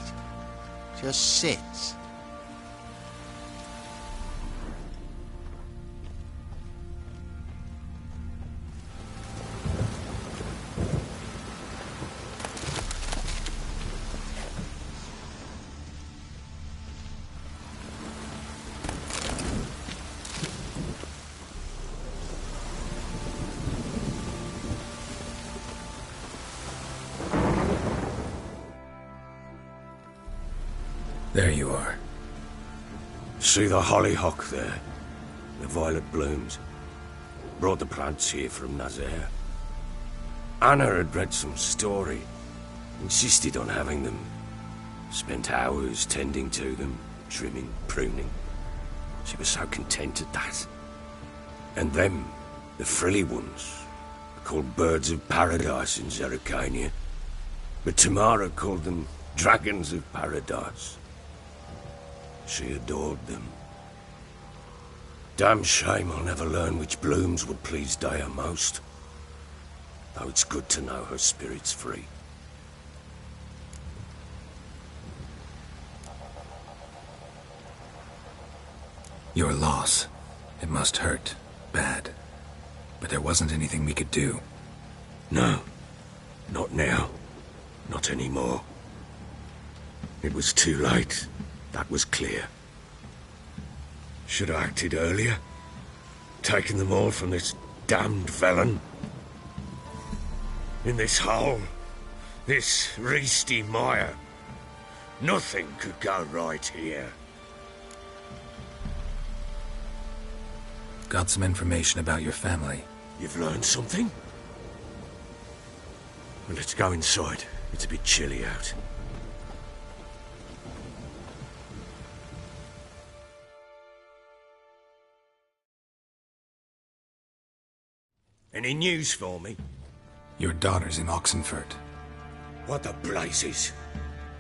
Just sits. There you are. See the hollyhock there? The violet blooms. Brought the plants here from Nazaire. Anna had read some story. Insisted on having them. Spent hours tending to them, trimming, pruning. She was so content at that. And them, the frilly ones, are called birds of paradise in Zerrikania. But Tamara called them dragons of paradise. She adored them. Damn shame I'll never learn which blooms would please Dea most. Though it's good to know her spirit's free. Your loss. It must hurt. Bad. But there wasn't anything we could do. No. Not now. Not anymore. It was too late. That was clear. Should have acted earlier. Taken them all from this damned felon. In this hole. This reesty mire. Nothing could go right here. Got some information about your family. You've learned something? Well, let's go inside. It's a bit chilly out. Any news for me? Your daughter's in Oxenfurt. What the blazes?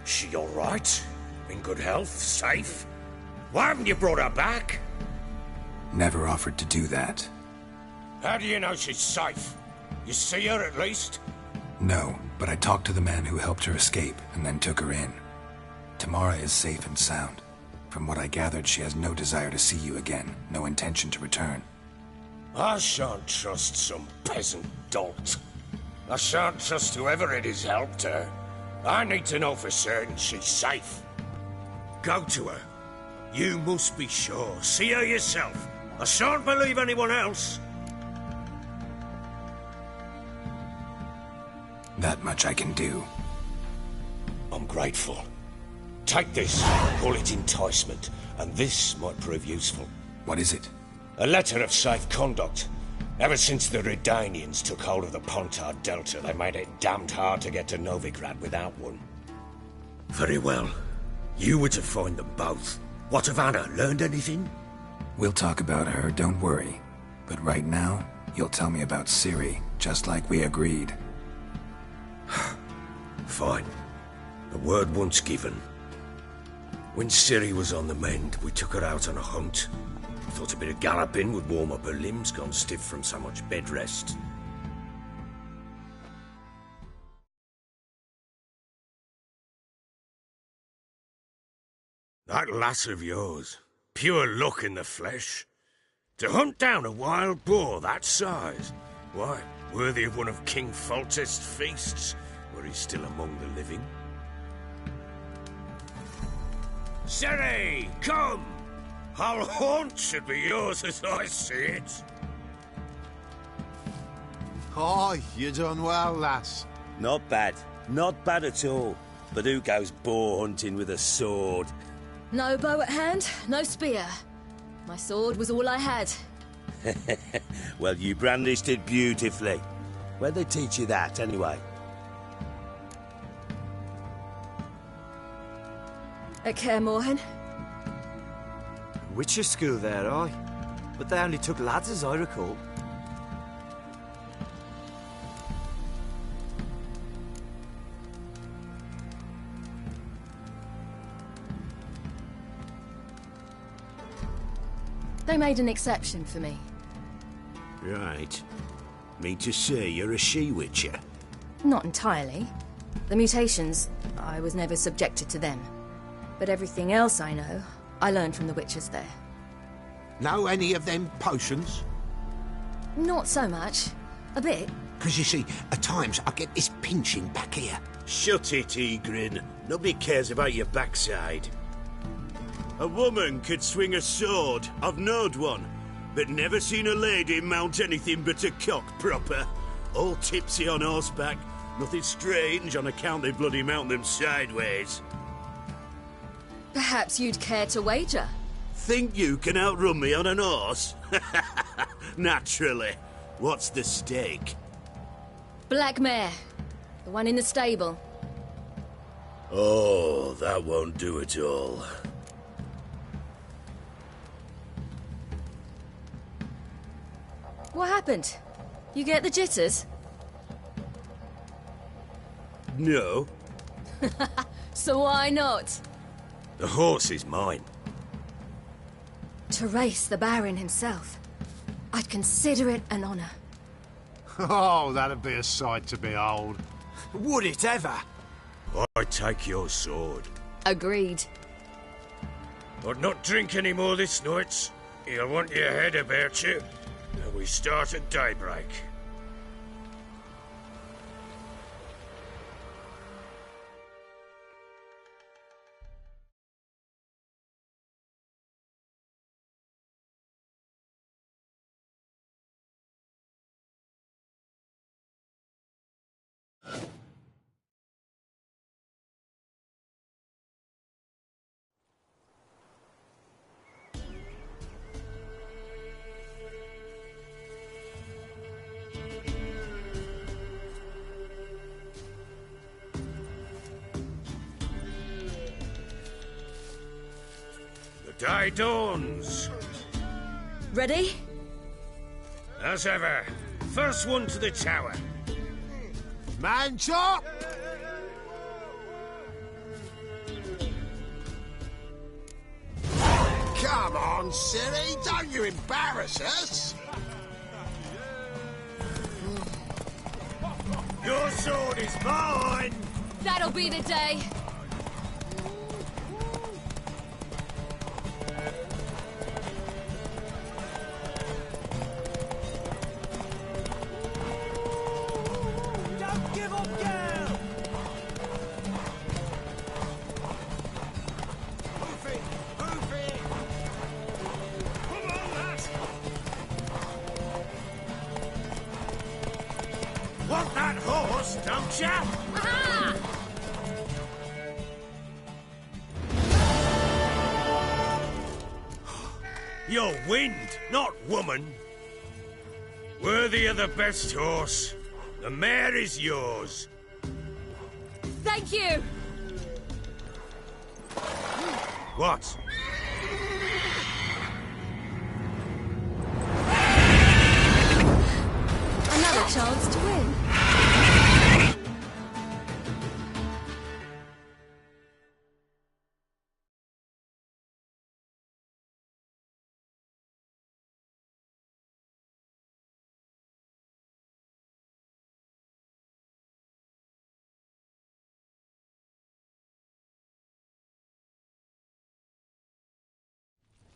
She all right? In good health? Safe? Why haven't you brought her back? Never offered to do that. How do you know she's safe? You see her at least? No, but I talked to the man who helped her escape and then took her in. Tamara is safe and sound. From what I gathered, she has no desire to see you again, no intention to return. I shan't trust some peasant dolt. I shan't trust whoever it is helped her. I need to know for certain she's safe. Go to her. You must be sure. See her yourself. I shan't believe anyone else. That much I can do. I'm grateful. Take this, call it enticement, and this might prove useful. What is it? A letter of safe conduct. Ever since the Redanians took hold of the Pontard Delta, they made it damned hard to get to Novigrad without one. Very well. You were to find them both. What of Anna? Learned anything? We'll talk about her, don't worry. But right now, you'll tell me about Ciri, just like we agreed. Fine. The word once given. When Ciri was on the mend, we took her out on a hunt. Thought a bit of galloping would warm up her limbs, gone stiff from so much bed rest. That lass of yours, pure luck in the flesh. To hunt down a wild boar that size, why, worthy of one of King Foltest's feasts, were he still among the living. Ciri, come! Our haunt should be yours as I see it. Aye, you done well, lass. Not bad. Not bad at all. But who goes boar hunting with a sword? No bow at hand, no spear. My sword was all I had. Well, you brandished it beautifully. Where'd they teach you that, anyway? At Kaer Morhen? Witcher school there, aye. But they only took lads, as I recall. They made an exception for me. Right. Mean to say you're a she-witcher? Not entirely. The mutations, I was never subjected to them. But everything else I know, I learned from the witches there. Know any of them potions? Not so much. A bit. Because you see, at times I get this pinching back here. Shut it, Egrin. Nobody cares about your backside. A woman could swing a sword. I've knowed one. But never seen a lady mount anything but a cock proper. All tipsy on horseback. Nothing strange on account they bloody mount them sideways. Perhaps you'd care to wager? Think you can outrun me on an horse? Naturally. What's the stake? Black mare. The one in the stable. Oh, that won't do at all. What happened? You get the jitters? No. So why not? The horse is mine. To race the Baron himself. I'd consider it an honor. Oh, that'd be a sight to behold. Would it ever? I take your sword. Agreed. But not drink any more this night. You'll want your head about you. And we start at daybreak. The day dawns. Ready? As ever, first one to the tower. Man chop! Come on, silly, don't you embarrass us! Your sword is mine! That'll be the day. Don't give up, girl! Move it! Move it! Come on, lads! Want that horse, don't ya? Aha! You're wind, not woman. Worthy of the best horse. The mare is yours. Thank you! What? Another chance to win.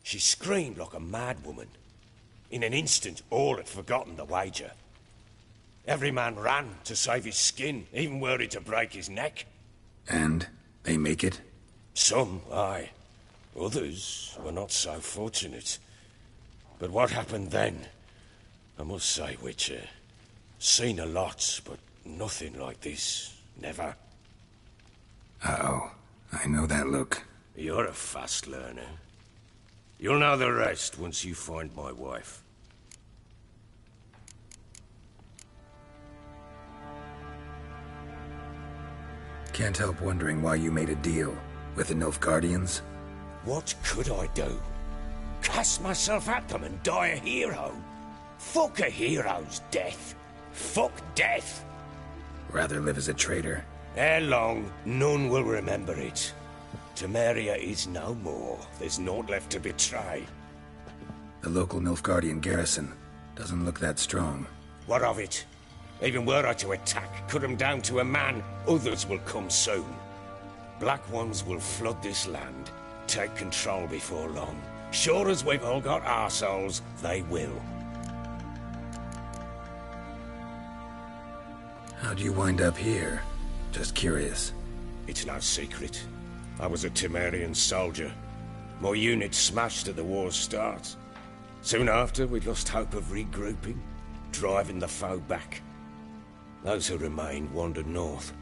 She screamed like a mad woman. In an instant, all had forgotten the wager. Every man ran to save his skin, even were it to break his neck. And they make it? Some, aye. Others were not so fortunate. But what happened then? I must say, Witcher, seen a lot, but nothing like this. Never. Uh-oh. I know that look. You're a fast learner. You'll know the rest once you find my wife. Can't help wondering why you made a deal With the Nilfgaardians? What could I do? Cast myself at them and die a hero? Fuck a hero's death. Fuck death. Rather live as a traitor. Ere long, none will remember it. Temeria is no more. There's naught left to betray. The local Nilfgaardian garrison doesn't look that strong. What of it? Even were I to attack, cut them down to a man, others will come soon. Black Ones will flood this land, take control before long. Sure as we've all got arseholes, they will. How'd you wind up here? Just curious. It's no secret. I was a Temerian soldier. My unit smashed at the war's start. Soon after, we lost hope of regrouping, driving the foe back. Those who remained wandered north.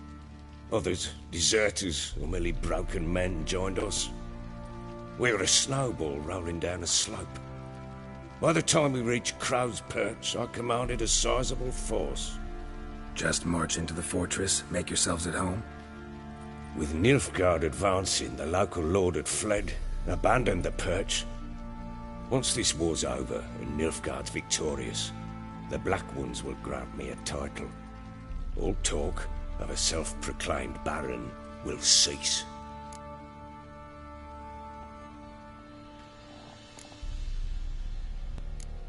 Others, deserters or merely broken men, joined us. We were a snowball rolling down a slope. By the time we reached Crow's Perch, I commanded a sizable force. Just march into the fortress, make yourselves at home? With Nilfgaard advancing, the local lord had fled, abandoned the Perch. Once this war's over and Nilfgaard's victorious, the Black Ones will grant me a title. All talk of a self-proclaimed baron will cease.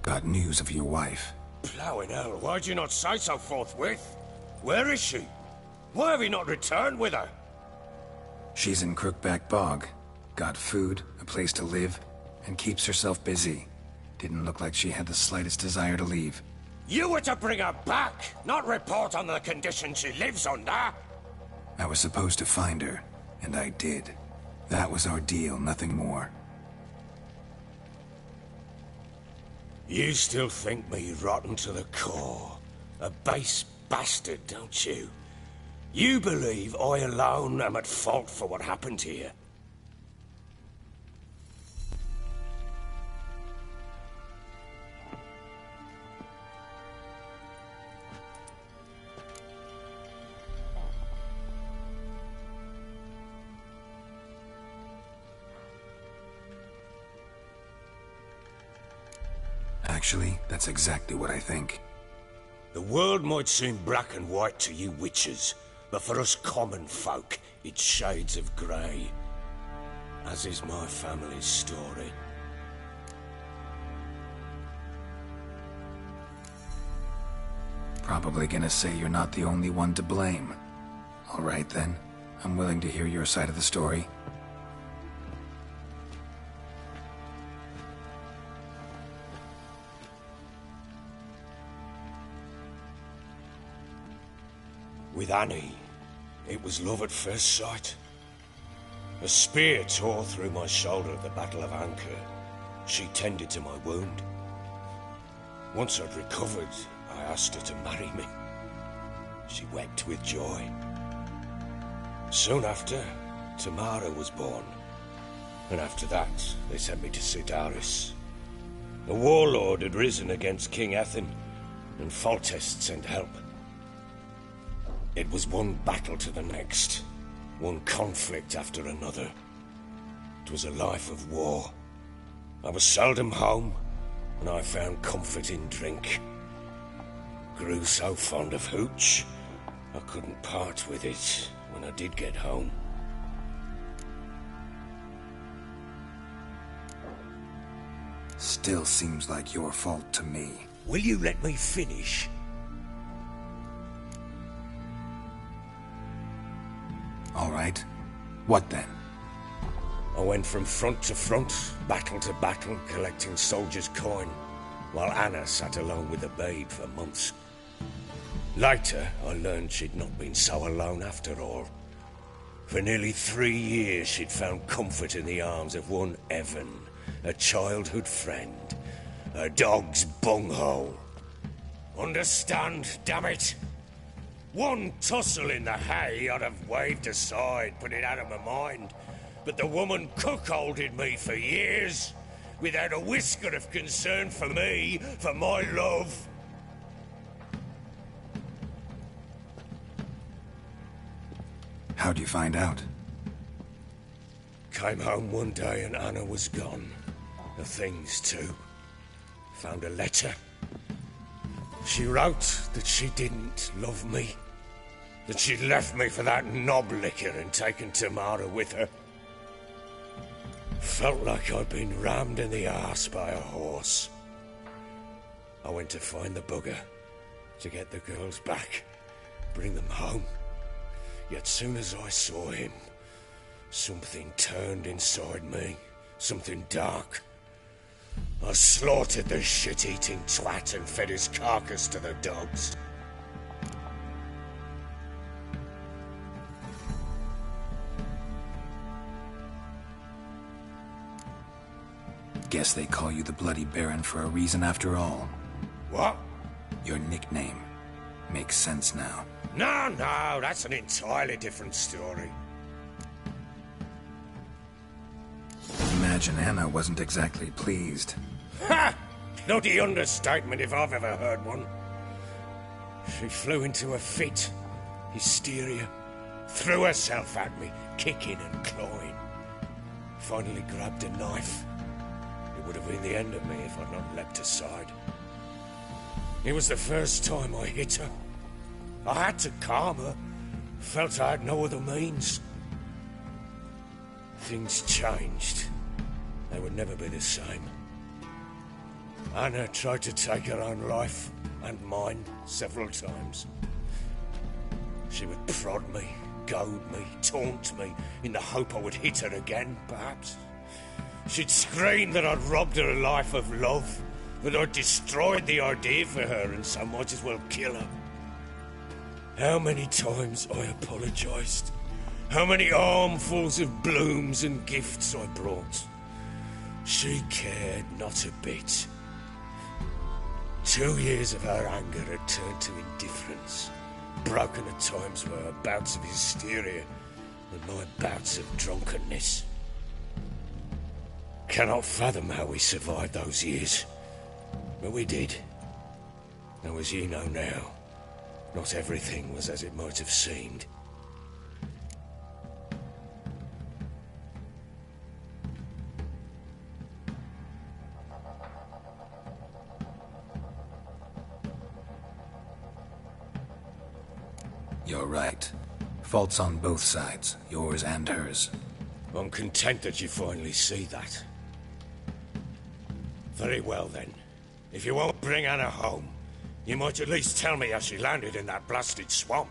Got news of your wife. Plowing hell, why'd you not say so forthwith? Where is she? Why have you not returned with her? She's in Crookback Bog. Got food, a place to live, and keeps herself busy. Didn't look like she had the slightest desire to leave. You were to bring her back, not report on the conditions she lives under. I was supposed to find her, and I did. That was our deal, nothing more. You still think me rotten to the core. A base bastard, don't you? You believe I alone am at fault for what happened here. Actually, that's exactly what I think. The world might seem black and white to you witches, but for us common folk, it's shades of grey. As is my family's story. Probably gonna say you're not the only one to blame. All right then, I'm willing to hear your side of the story. With Annie, it was love at first sight. A spear tore through my shoulder at the Battle of Anchor. She tended to my wound. Once I'd recovered, I asked her to marry me. She wept with joy. Soon after, Tamara was born. And after that, they sent me to Sidaris. The warlord had risen against King Ethan, and Foltest sent help. It was one battle to the next, one conflict after another. It was a life of war. I was seldom home, and I found comfort in drink. Grew so fond of hooch, I couldn't part with it when I did get home. Still seems like your fault to me. Will you let me finish? All right. What then? I went from front to front, battle to battle, collecting soldiers' coin, while Anna sat alone with the babe for months. Later, I learned she'd not been so alone after all. For nearly 3 years, she'd found comfort in the arms of one Evan, a childhood friend, a dog's bunghole. Understand, damn it? One tussle in the hay I'd have waved aside, put it out of my mind. But the woman cuckolded me for years, without a whisker of concern for me, for my love. How'd you find out? Came home one day and Anna was gone. The things too. Found a letter. She wrote that she didn't love me. That she'd left me for that knob licker and taken Tamara with her. Felt like I'd been rammed in the arse by a horse. I went to find the bugger, to get the girls back, bring them home. Yet soon as I saw him, something turned inside me, something dark. I slaughtered the shit-eating twat and fed his carcass to the dogs. Guess they call you the Bloody Baron for a reason after all. What? Your nickname. Makes sense now. No, that's an entirely different story. Imagine Anna wasn't exactly pleased. Ha! Bloody understatement if I've ever heard one. She flew into a fit. Hysteria. Threw herself at me, kicking and clawing. Finally grabbed a knife. It would have been the end of me if I'd not leapt aside. It was the first time I hit her. I had to calm her. Felt I had no other means. Things changed. They would never be the same. Anna tried to take her own life, and mine, several times. She would prod me, goad me, taunt me, in the hope I would hit her again, perhaps. She'd scream that I'd robbed her life of love, that I'd destroyed the idea for her and so might as well kill her. How many times I apologised. How many armfuls of blooms and gifts I brought. She cared not a bit. 2 years of her anger had turned to indifference, broken at times by her bouts of hysteria and my bouts of drunkenness. Cannot fathom how we survived those years, but we did. Though as ye know now, not everything was as it might have seemed. You're right. Faults on both sides, yours and hers. I'm content that you finally see that. Very well then. If you won't bring Anna home, you might at least tell me how she landed in that blasted swamp.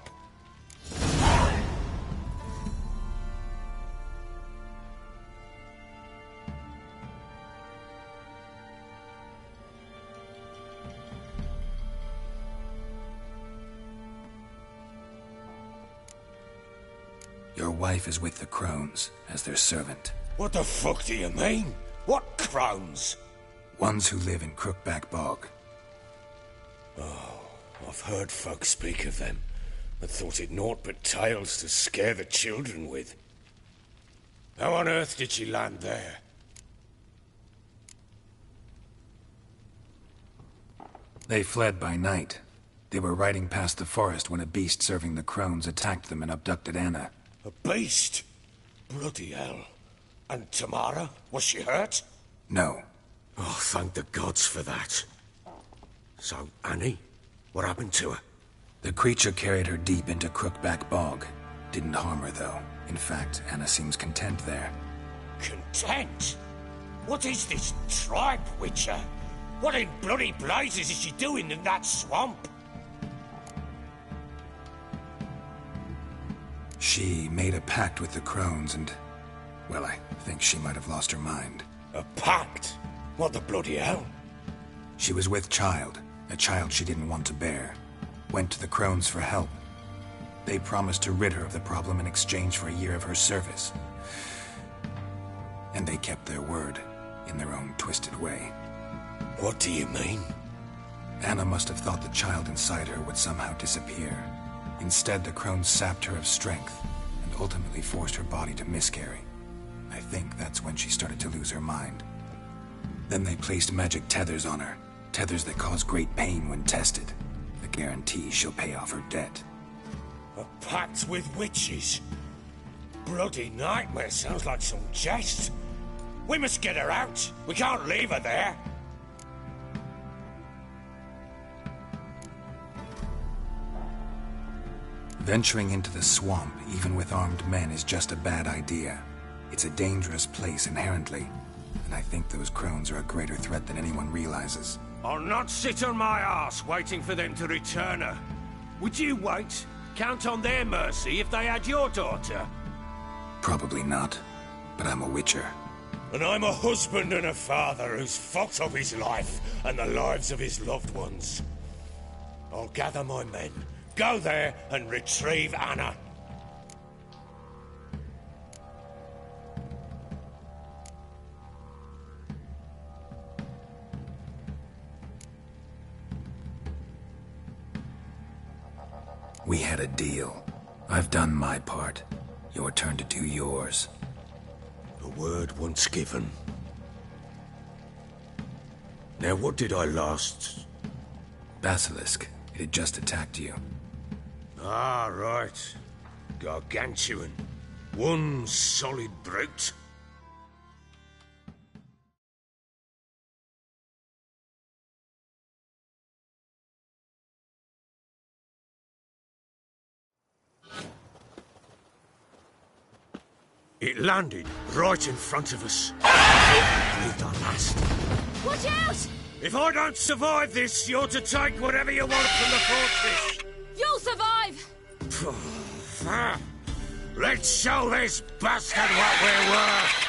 Your wife is with the Crones, as their servant. What the fuck do you mean? What Crones? Ones who live in Crookback Bog. Oh, I've heard folk speak of them, but thought it naught but tales to scare the children with. How on earth did she land there? They fled by night. They were riding past the forest when a beast serving the Crones attacked them and abducted Anna. A beast? Bloody hell. And Tamara? Was she hurt? No. Oh, thank the gods for that. So, Annie? What happened to her? The creature carried her deep into Crookback Bog. Didn't harm her, though. In fact, Anna seems content there. Content? What is this tribe, Witcher? What in bloody blazes is she doing in that swamp? She made a pact with the Crones and... well, I think she might have lost her mind. A pact? What the bloody hell? She was with child, a child she didn't want to bear. Went to the Crones for help. They promised to rid her of the problem in exchange for a year of her service. And they kept their word, in their own twisted way. What do you mean? Anna must have thought the child inside her would somehow disappear. Instead, the Crones sapped her of strength, and ultimately forced her body to miscarry. I think that's when she started to lose her mind. Then they placed magic tethers on her, tethers that cause great pain when tested. The guarantee she'll pay off her debt. A pact with witches? bloody nightmare sounds like some jest. We must get her out. We can't leave her there. Venturing into the swamp, even with armed men, is just a bad idea. It's a dangerous place inherently, and I think those crones are a greater threat than anyone realizes. I'll not sit on my arse waiting for them to return her. Would you wait? Count on their mercy if they had your daughter? Probably not, but I'm a witcher. And I'm a husband and a father who's fucked up his life and the lives of his loved ones. I'll gather my men, go there and retrieve Anna. We had a deal. I've done my part. Your turn to do yours. A word once given. Now what did I last... Basilisk. It had just attacked you. Ah, right. Gargantuan. One solid brute. It landed right in front of us. Breathed our last. Watch out! If I don't survive this, you're to take whatever you want from the fortress. You'll survive! Let's show this bastard what we're worth.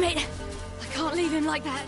Damn it! I can't leave him like that.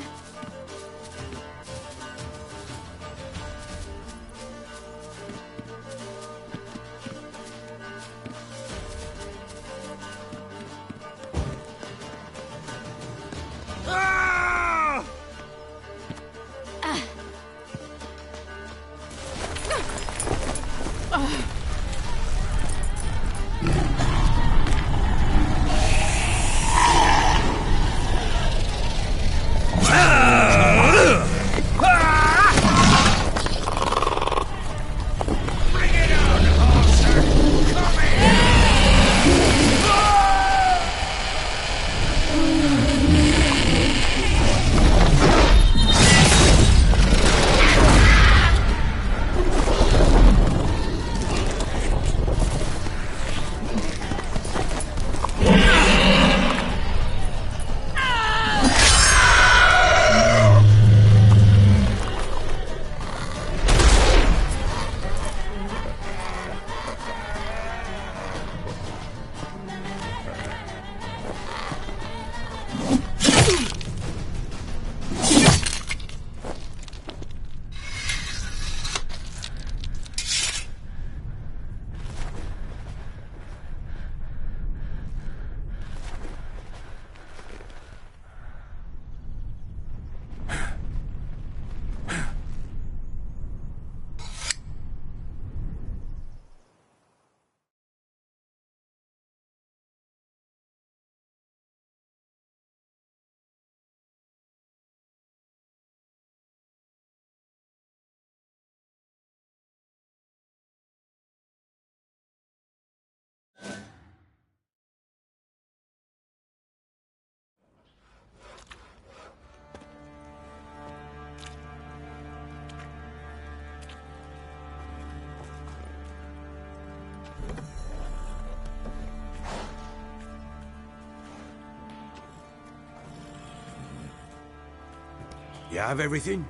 You have everything?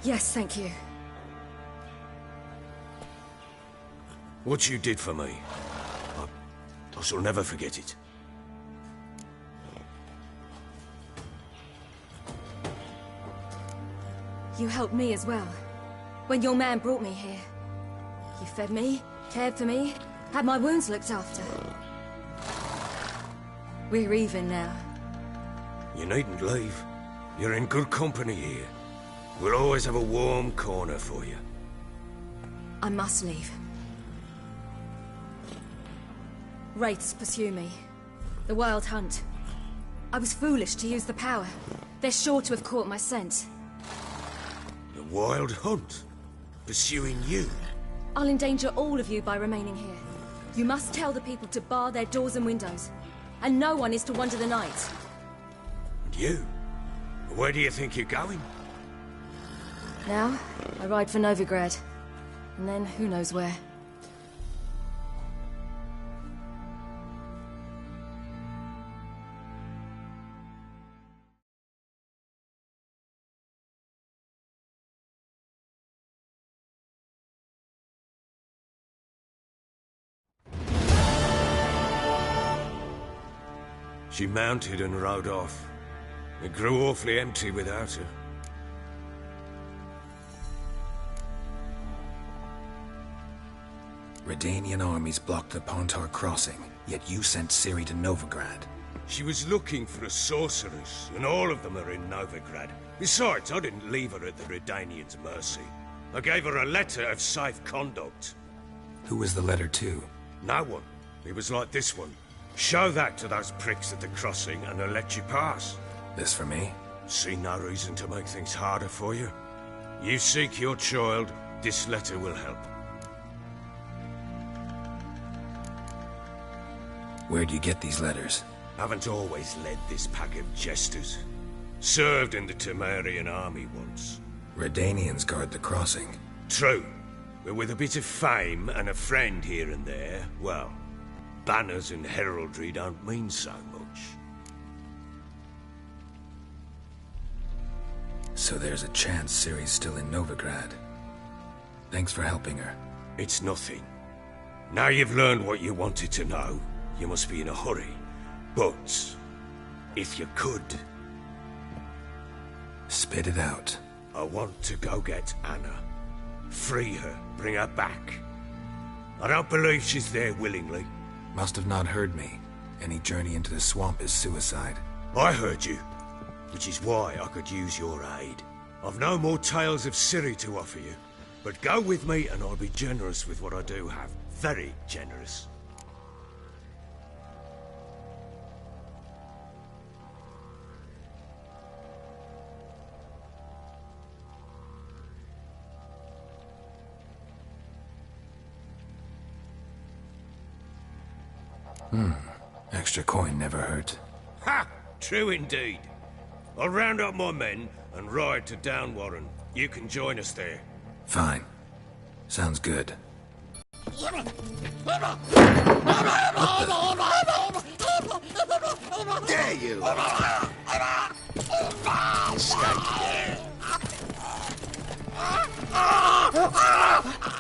Yes, thank you. What you did for me, I shall never forget it. You helped me as well. When your man brought me here. You fed me, cared for me, had my wounds looked after. We're even now. You needn't leave. You're in good company here. We'll always have a warm corner for you. I must leave. Wraiths pursue me. The wild hunt. I was foolish to use the power. They're sure to have caught my scent. The wild hunt? Pursuing you? I'll endanger all of you by remaining here. You must tell the people to bar their doors and windows. And no one is to wander the night. And you? Where do you think you're going? Now, I ride for Novigrad. And then, who knows where. She mounted and rode off. It grew awfully empty without her. Redanian armies blocked the Pontar crossing, yet you sent Ciri to Novigrad. She was looking for a sorceress, and all of them are in Novigrad. Besides, I didn't leave her at the Redanians' mercy. I gave her a letter of safe conduct. Who was the letter to? No one. It was like this one. Show that to those pricks at the crossing, and they'll let you pass. This for me? See no reason to make things harder for you. You seek your child, this letter will help. Where'd you get these letters? Haven't always led this pack of jesters. Served in the Temerian army once. Redanians guard the crossing. True. But with a bit of fame and a friend here and there, well, banners and heraldry don't mean so much. So there's a chance Ciri's still in Novigrad. Thanks for helping her. It's nothing. Now you've learned what you wanted to know, you must be in a hurry. But If you could. Spit it out. I want to go get Anna. Free her, bring her back. I don't believe she's there willingly. Must have not heard me. Any journey into the swamp is suicide. I heard you, which is why I could use your aid. I've no more tales of Ciri to offer you, but go with me and I'll be generous with what I do have. Very generous. Extra coin never hurt. Ha! True indeed. I'll round up my men and ride to Downwarren. You can join us there. Fine. Sounds good. Dare you! Escape.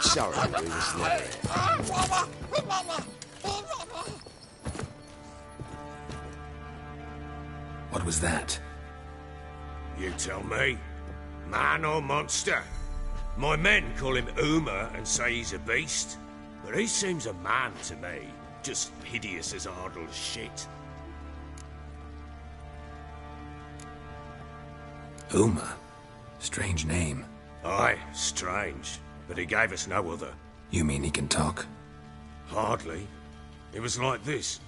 Sorry, we was there. What was that? You tell me. Man or monster? My men call him Uma and say he's a beast, but he seems a man to me. Just hideous as Ardle's shit. Uma? Strange name. Aye, strange. But he gave us no other. You mean he can talk? Hardly. It was like this.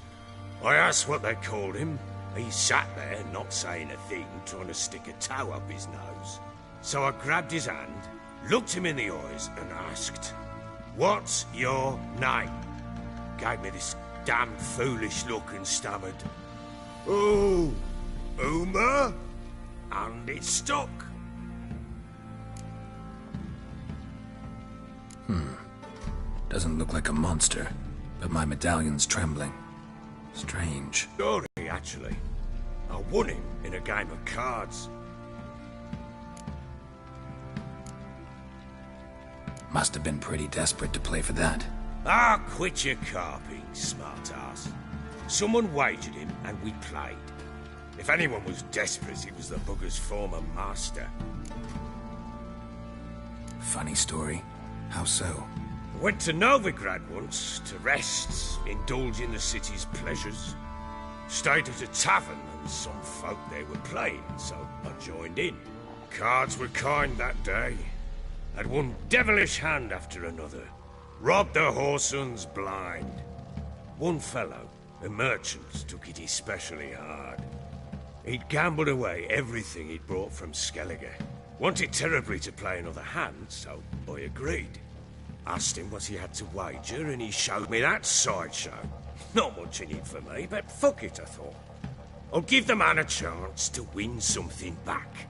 I asked what they called him. He sat there, not saying a thing, trying to stick a toe up his nose. So I grabbed his hand, looked him in the eyes, and asked, "What's your name?" Gave me this damn foolish look and stammered, "Oh, Uma?" And it stuck. Doesn't look like a monster, but my medallion's trembling. Strange. Story, actually. I won him in a game of cards. Must have been pretty desperate to play for that. Ah, quit your carping, smart-ass. Someone wagered him, and we played. If anyone was desperate, it was the bugger's former master. Funny story. How so? I went to Novigrad once, to rest, indulge in the city's pleasures. Stayed at a tavern, and some folk there were playing, so I joined in. Cards were kind that day. Had one devilish hand after another. Robbed the whoresons blind. One fellow, a merchant, took it especially hard. He'd gambled away everything he'd brought from Skellige. Wanted terribly to play another hand, so I agreed. Asked him what he had to wager, and he showed me that sideshow. Not much in it for me, but fuck it, I thought. I'll give the man a chance to win something back.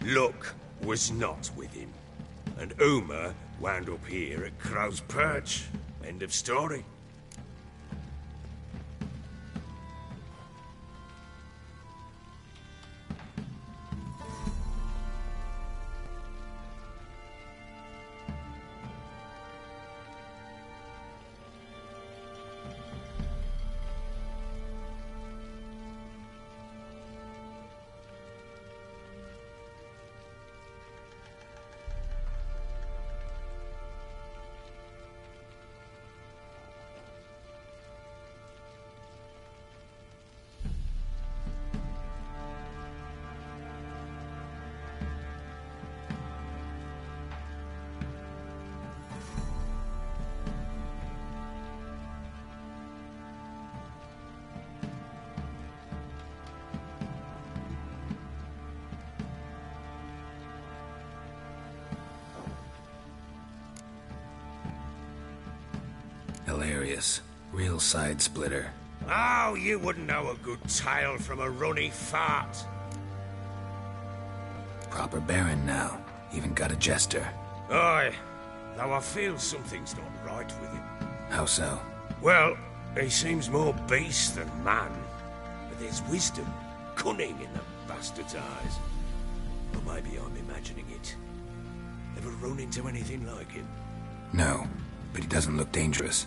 Luck was not with him, and Uma wound up here at Crow's Perch. End of story. Hilarious. Real side splitter. Oh, you wouldn't know a good tale from a runny fart. Proper baron now. Even got a jester. Aye, though I feel something's not right with him. How so? Well, he seems more beast than man. But there's wisdom, cunning in the bastard's eyes. Or maybe I'm imagining it. Ever run into anything like him? No, but he doesn't look dangerous.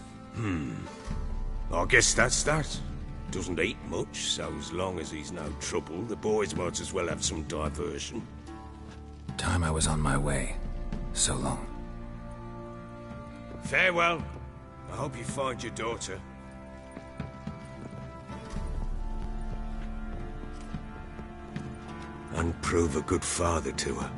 I guess that's that. doesn't eat much, so as long as he's no trouble, the boys might as well have some diversion. Time I was on my way. So long. Farewell. I hope you find your daughter. And prove a good father to her.